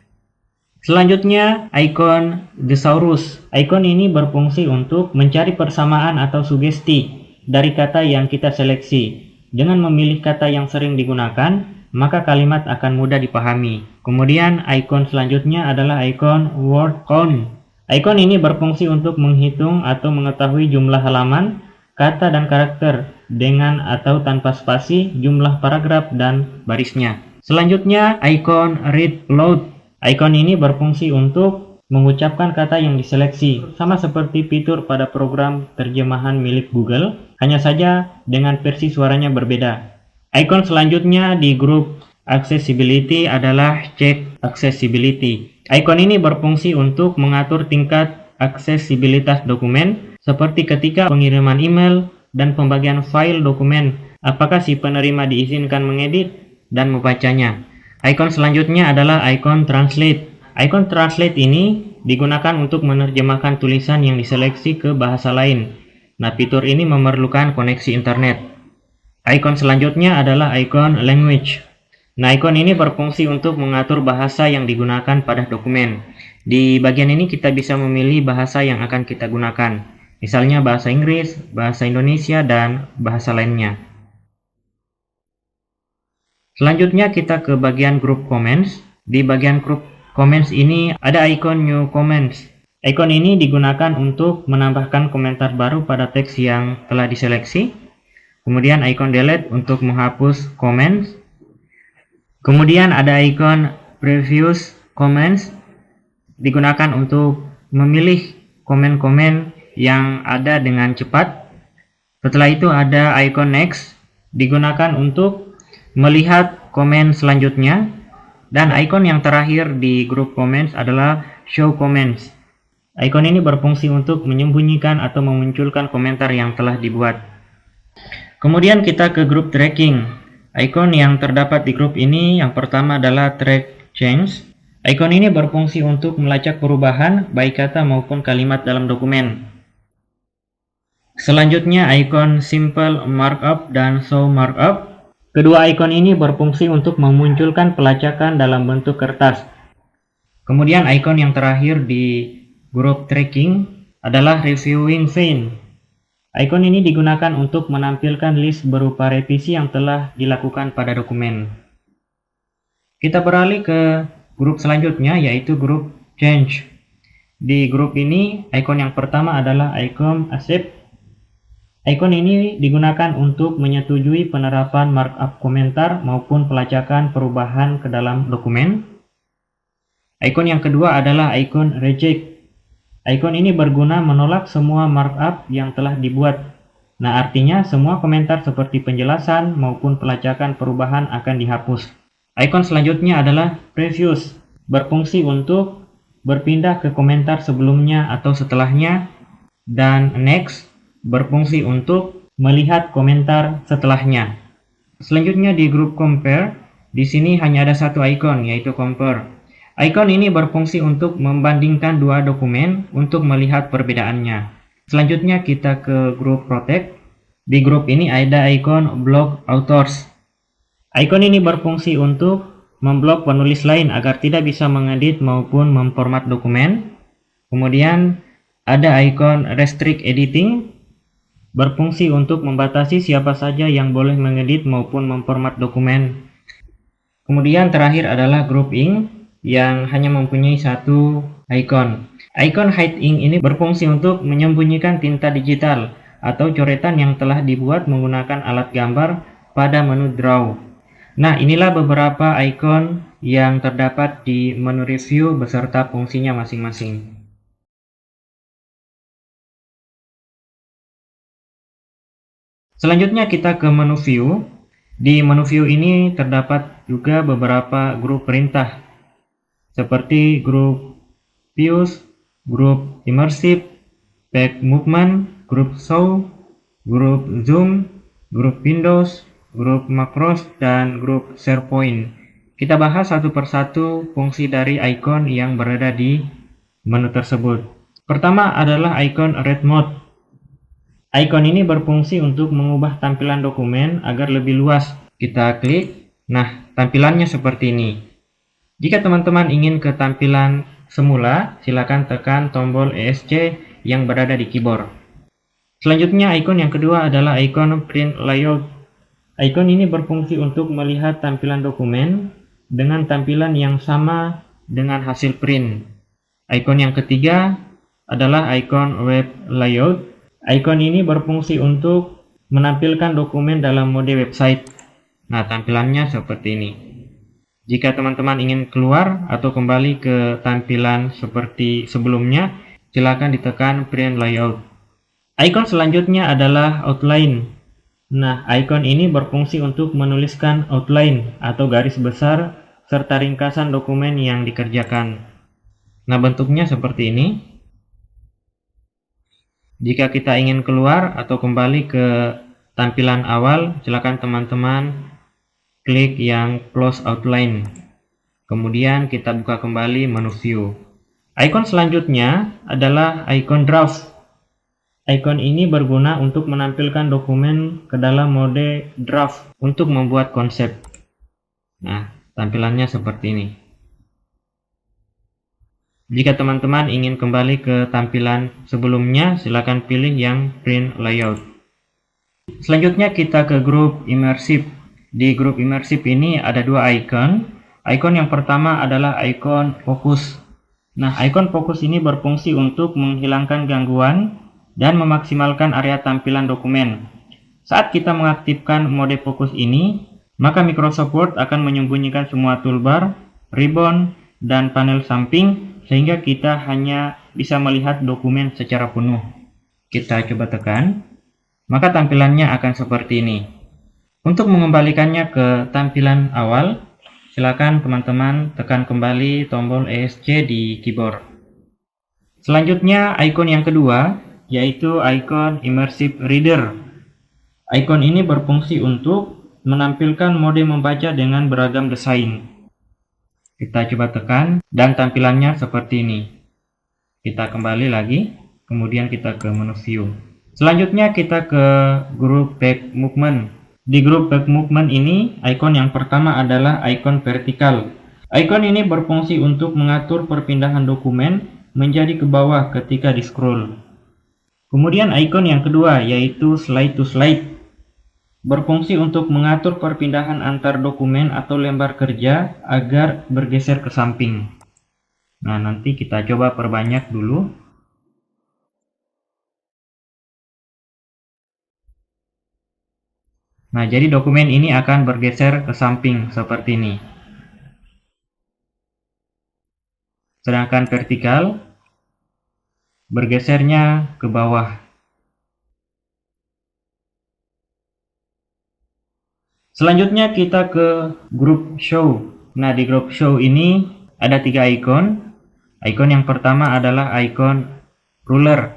Selanjutnya, icon thesaurus. Icon ini berfungsi untuk mencari persamaan atau sugesti dari kata yang kita seleksi. Dengan memilih kata yang sering digunakan, maka kalimat akan mudah dipahami. Kemudian, icon selanjutnya adalah icon word count. Icon ini berfungsi untuk menghitung atau mengetahui jumlah halaman, kata dan karakter dengan atau tanpa spasi, jumlah paragraf, dan barisnya. Selanjutnya, icon read aloud. Icon ini berfungsi untuk mengucapkan kata yang diseleksi, sama seperti fitur pada program terjemahan milik Google, hanya saja dengan versi suaranya berbeda. Icon selanjutnya di grup accessibility adalah check accessibility. Icon ini berfungsi untuk mengatur tingkat aksesibilitas dokumen, seperti ketika pengiriman email dan pembagian file dokumen, apakah si penerima diizinkan mengedit dan membacanya. Icon selanjutnya adalah icon translate. Icon translate ini digunakan untuk menerjemahkan tulisan yang diseleksi ke bahasa lain. Nah, fitur ini memerlukan koneksi internet. Icon selanjutnya adalah icon language. Nah, icon ini berfungsi untuk mengatur bahasa yang digunakan pada dokumen. Di bagian ini kita bisa memilih bahasa yang akan kita gunakan. Misalnya bahasa Inggris, bahasa Indonesia, dan bahasa lainnya. Selanjutnya kita ke bagian grup comments. Di bagian grup comments ini ada icon new comments. Icon ini digunakan untuk menambahkan komentar baru pada teks yang telah diseleksi. Kemudian icon delete untuk menghapus comments. Kemudian ada icon previous comments, digunakan untuk memilih komen-komen yang ada dengan cepat. Setelah itu ada icon next, digunakan untuk melihat komen selanjutnya, dan icon yang terakhir di grup comments adalah show comments. Icon ini berfungsi untuk menyembunyikan atau memunculkan komentar yang telah dibuat. Kemudian kita ke grup tracking. Icon yang terdapat di grup ini yang pertama adalah track change. Icon ini berfungsi untuk melacak perubahan baik kata maupun kalimat dalam dokumen. Selanjutnya icon simple markup dan show markup. Kedua icon ini berfungsi untuk memunculkan pelacakan dalam bentuk kertas. Kemudian icon yang terakhir di grup tracking adalah reviewing pane. Icon ini digunakan untuk menampilkan list berupa revisi yang telah dilakukan pada dokumen. Kita beralih ke grup selanjutnya, yaitu grup change. Di grup ini, icon yang pertama adalah icon accept. Icon ini digunakan untuk menyetujui penerapan markup komentar maupun pelacakan perubahan ke dalam dokumen. Icon yang kedua adalah icon reject. Icon ini berguna menolak semua markup yang telah dibuat. Nah, artinya semua komentar seperti penjelasan maupun pelacakan perubahan akan dihapus. Icon selanjutnya adalah Previous, berfungsi untuk berpindah ke komentar sebelumnya atau setelahnya, dan Next, berfungsi untuk melihat komentar setelahnya. Selanjutnya di grup Compare, di sini hanya ada satu icon, yaitu Compare. Icon ini berfungsi untuk membandingkan dua dokumen untuk melihat perbedaannya. Selanjutnya kita ke grup Protect. Di grup ini ada icon Block Authors. Icon ini berfungsi untuk memblok penulis lain agar tidak bisa mengedit maupun memformat dokumen. Kemudian ada icon Restrict Editing, berfungsi untuk membatasi siapa saja yang boleh mengedit maupun memformat dokumen. Kemudian terakhir adalah Group Ink yang hanya mempunyai satu icon. Icon Hide Ink ini berfungsi untuk menyembunyikan tinta digital atau coretan yang telah dibuat menggunakan alat gambar pada menu Draw. Nah, inilah beberapa icon yang terdapat di menu review beserta fungsinya masing-masing. Selanjutnya kita ke menu view. Di menu view ini terdapat juga beberapa grup perintah seperti grup views, grup immersive, back movement, grup show, grup zoom, grup windows, grup macros, dan grup share point. Kita bahas satu persatu fungsi dari icon yang berada di menu tersebut. Pertama adalah icon read mode. Icon ini berfungsi untuk mengubah tampilan dokumen agar lebih luas. Kita klik, nah tampilannya seperti ini. Jika teman-teman ingin ke tampilan semula, silakan tekan tombol ESC yang berada di keyboard. Selanjutnya icon yang kedua adalah icon print layout. Icon ini berfungsi untuk melihat tampilan dokumen dengan tampilan yang sama dengan hasil print. Icon yang ketiga adalah icon web layout. Icon ini berfungsi untuk menampilkan dokumen dalam mode website. Nah, tampilannya seperti ini. Jika teman-teman ingin keluar atau kembali ke tampilan seperti sebelumnya, silakan ditekan print layout. Icon selanjutnya adalah outline. Nah, icon ini berfungsi untuk menuliskan outline atau garis besar serta ringkasan dokumen yang dikerjakan. Nah, bentuknya seperti ini. Jika kita ingin keluar atau kembali ke tampilan awal, silakan teman-teman klik yang close outline. Kemudian kita buka kembali menu view. Icon selanjutnya adalah icon draft. Icon ini berguna untuk menampilkan dokumen ke dalam mode draft untuk membuat konsep. Nah, tampilannya seperti ini. Jika teman-teman ingin kembali ke tampilan sebelumnya, silakan pilih yang print layout. Selanjutnya kita ke grup immersive. Di grup immersive ini ada dua icon. Icon yang pertama adalah icon fokus. Nah, icon fokus ini berfungsi untuk menghilangkan gangguan dan memaksimalkan area tampilan dokumen. Saat kita mengaktifkan mode fokus ini, maka Microsoft Word akan menyembunyikan semua toolbar, ribbon, dan panel samping sehingga kita hanya bisa melihat dokumen secara penuh. Kita coba tekan, maka tampilannya akan seperti ini. Untuk mengembalikannya ke tampilan awal, silakan teman-teman tekan kembali tombol ESC di keyboard. Selanjutnya icon yang kedua, yaitu icon Immersive Reader. Icon ini berfungsi untuk menampilkan mode membaca dengan beragam desain. Kita coba tekan dan tampilannya seperti ini. Kita kembali lagi, kemudian kita ke menu view. Selanjutnya kita ke grup back movement. Di grup back movement ini, icon yang pertama adalah icon vertikal. Icon ini berfungsi untuk mengatur perpindahan dokumen menjadi ke bawah ketika di scroll. Kemudian icon yang kedua yaitu slide to slide. Berfungsi untuk mengatur perpindahan antar dokumen atau lembar kerja agar bergeser ke samping. Nah, nanti kita coba perbanyak dulu. Nah, jadi dokumen ini akan bergeser ke samping seperti ini. Sedangkan vertikal bergesernya ke bawah. Selanjutnya kita ke grup show. Nah, di grup show ini ada 3 ikon. Ikon yang pertama adalah ikon ruler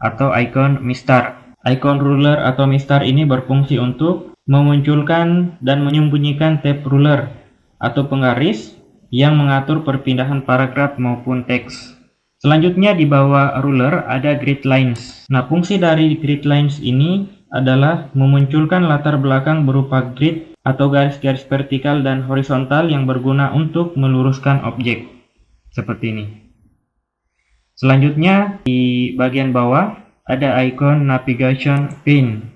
atau ikon mistar. Ikon ruler atau mistar ini berfungsi untuk memunculkan dan menyembunyikan tab ruler atau penggaris yang mengatur perpindahan paragraf maupun teks. Selanjutnya di bawah ruler ada grid lines. Nah, fungsi dari grid lines ini adalah memunculkan latar belakang berupa grid atau garis-garis vertikal dan horizontal yang berguna untuk meluruskan objek. Seperti ini. Selanjutnya di bagian bawah ada ikon navigation pane.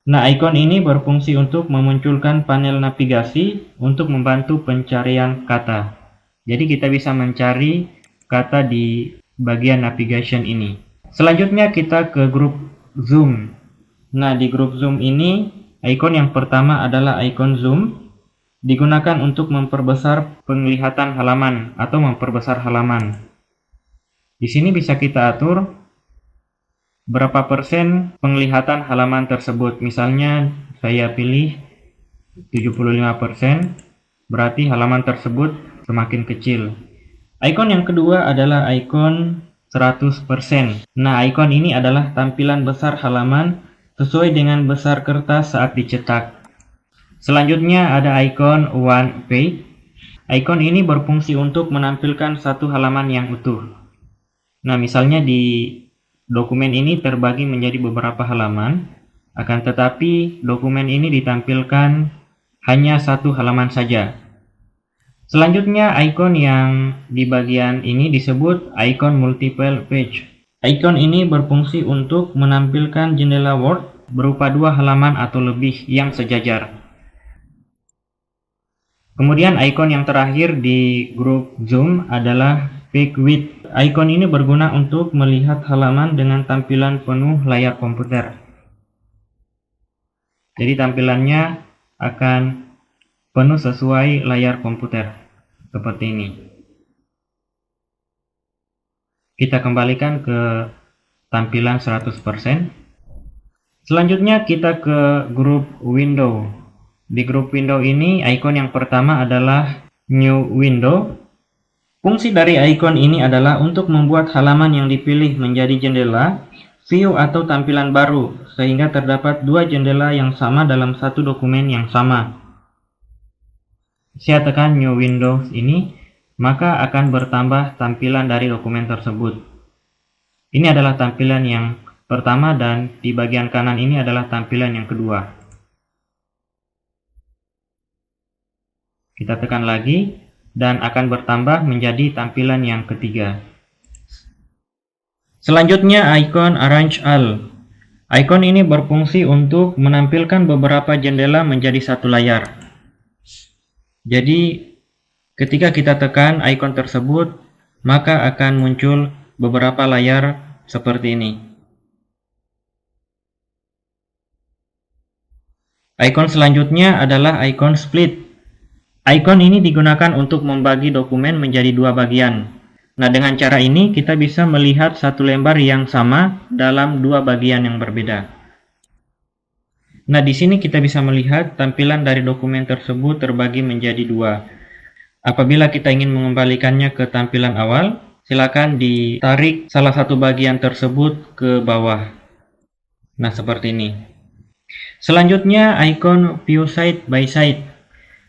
Nah, ikon ini berfungsi untuk memunculkan panel navigasi untuk membantu pencarian kata. Jadi kita bisa mencari kata di bagian navigation ini. Selanjutnya kita ke grup zoom. Nah, di grup zoom ini ikon yang pertama adalah ikon zoom, digunakan untuk memperbesar penglihatan halaman atau memperbesar halaman. Di sini bisa kita atur berapa persen penglihatan halaman tersebut. Misalnya saya pilih 75%, berarti halaman tersebut semakin kecil. Ikon yang kedua adalah ikon 100%. Nah, ikon ini adalah tampilan besar halaman sesuai dengan besar kertas saat dicetak. Selanjutnya ada ikon one page. Ikon ini berfungsi untuk menampilkan satu halaman yang utuh. Nah, misalnya di dokumen ini terbagi menjadi beberapa halaman, akan tetapi dokumen ini ditampilkan hanya satu halaman saja. Selanjutnya, ikon yang di bagian ini disebut ikon multiple page. Ikon ini berfungsi untuk menampilkan jendela Word berupa 2 halaman atau lebih yang sejajar. Kemudian ikon yang terakhir di grup zoom adalah page width. Ikon ini berguna untuk melihat halaman dengan tampilan penuh layar komputer. Jadi tampilannya akan penuh sesuai layar komputer. Seperti ini. Kita kembalikan ke tampilan 100%. Selanjutnya kita ke grup window. Di grup window ini ikon yang pertama adalah new window. Fungsi dari ikon ini adalah untuk membuat halaman yang dipilih menjadi jendela, view atau tampilan baru, sehingga terdapat 2 jendela yang sama dalam satu dokumen yang sama. Saya tekan new windows ini, maka akan bertambah tampilan dari dokumen tersebut. Ini adalah tampilan yang pertama dan di bagian kanan ini adalah tampilan yang kedua. Kita tekan lagi dan akan bertambah menjadi tampilan yang ketiga. Selanjutnya ikon arrange all. Ikon ini berfungsi untuk menampilkan beberapa jendela menjadi satu layar. Jadi ketika kita tekan ikon tersebut, maka akan muncul beberapa layar seperti ini. Ikon selanjutnya adalah ikon split. Ikon ini digunakan untuk membagi dokumen menjadi 2 bagian. Nah, dengan cara ini kita bisa melihat satu lembar yang sama dalam 2 bagian yang berbeda. Nah, di sini kita bisa melihat tampilan dari dokumen tersebut terbagi menjadi 2. Apabila kita ingin mengembalikannya ke tampilan awal, silakan ditarik salah satu bagian tersebut ke bawah. Nah, seperti ini. Selanjutnya, ikon view side by side.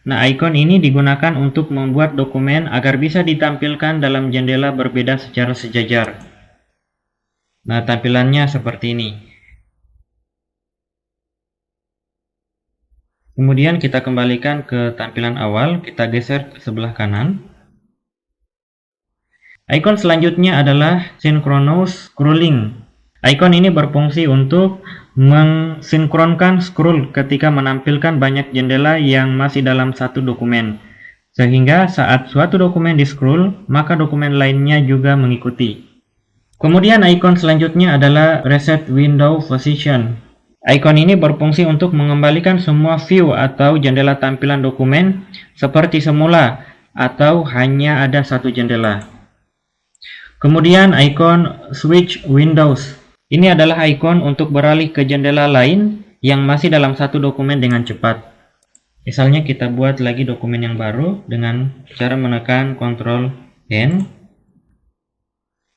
Nah, ikon ini digunakan untuk membuat dokumen agar bisa ditampilkan dalam jendela berbeda secara sejajar. Nah, tampilannya seperti ini. Kemudian kita kembalikan ke tampilan awal, kita geser ke sebelah kanan. Ikon selanjutnya adalah synchronous scrolling. Ikon ini berfungsi untuk mensinkronkan scroll ketika menampilkan banyak jendela yang masih dalam satu dokumen. Sehingga saat suatu dokumen di-scroll, maka dokumen lainnya juga mengikuti. Kemudian ikon selanjutnya adalah reset window position. Ikon ini berfungsi untuk mengembalikan semua view atau jendela tampilan dokumen seperti semula atau hanya ada satu jendela. Kemudian ikon switch windows. Ini adalah ikon untuk beralih ke jendela lain yang masih dalam satu dokumen dengan cepat. Misalnya kita buat lagi dokumen yang baru dengan cara menekan Ctrl N.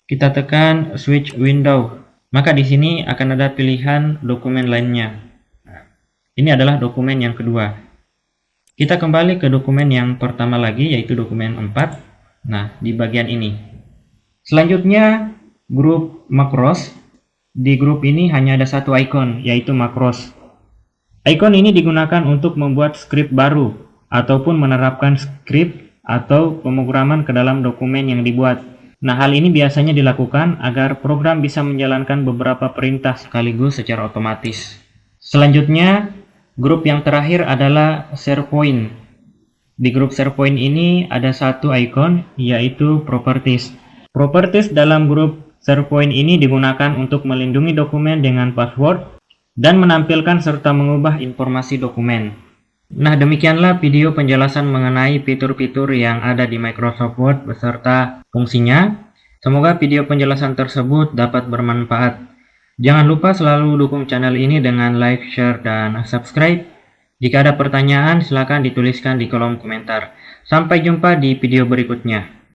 Kita tekan switch window. Maka di sini akan ada pilihan dokumen lainnya. Ini adalah dokumen yang kedua. Kita kembali ke dokumen yang pertama lagi, yaitu dokumen 4. Nah, di bagian ini. Selanjutnya, grup macros. Di grup ini hanya ada satu icon, yaitu macros. Icon ini digunakan untuk membuat script baru, ataupun menerapkan script atau pemrograman ke dalam dokumen yang dibuat. Nah, hal ini biasanya dilakukan agar program bisa menjalankan beberapa perintah sekaligus secara otomatis. Selanjutnya, grup yang terakhir adalah SharePoint. Di grup SharePoint ini ada satu icon, yaitu Properties. Properties dalam grup SharePoint ini digunakan untuk melindungi dokumen dengan password dan menampilkan serta mengubah informasi dokumen. Nah, demikianlah video penjelasan mengenai fitur-fitur yang ada di Microsoft Word beserta fungsinya. Semoga video penjelasan tersebut dapat bermanfaat. Jangan lupa selalu dukung channel ini dengan like, share, dan subscribe. Jika ada pertanyaan, silakan dituliskan di kolom komentar. Sampai jumpa di video berikutnya.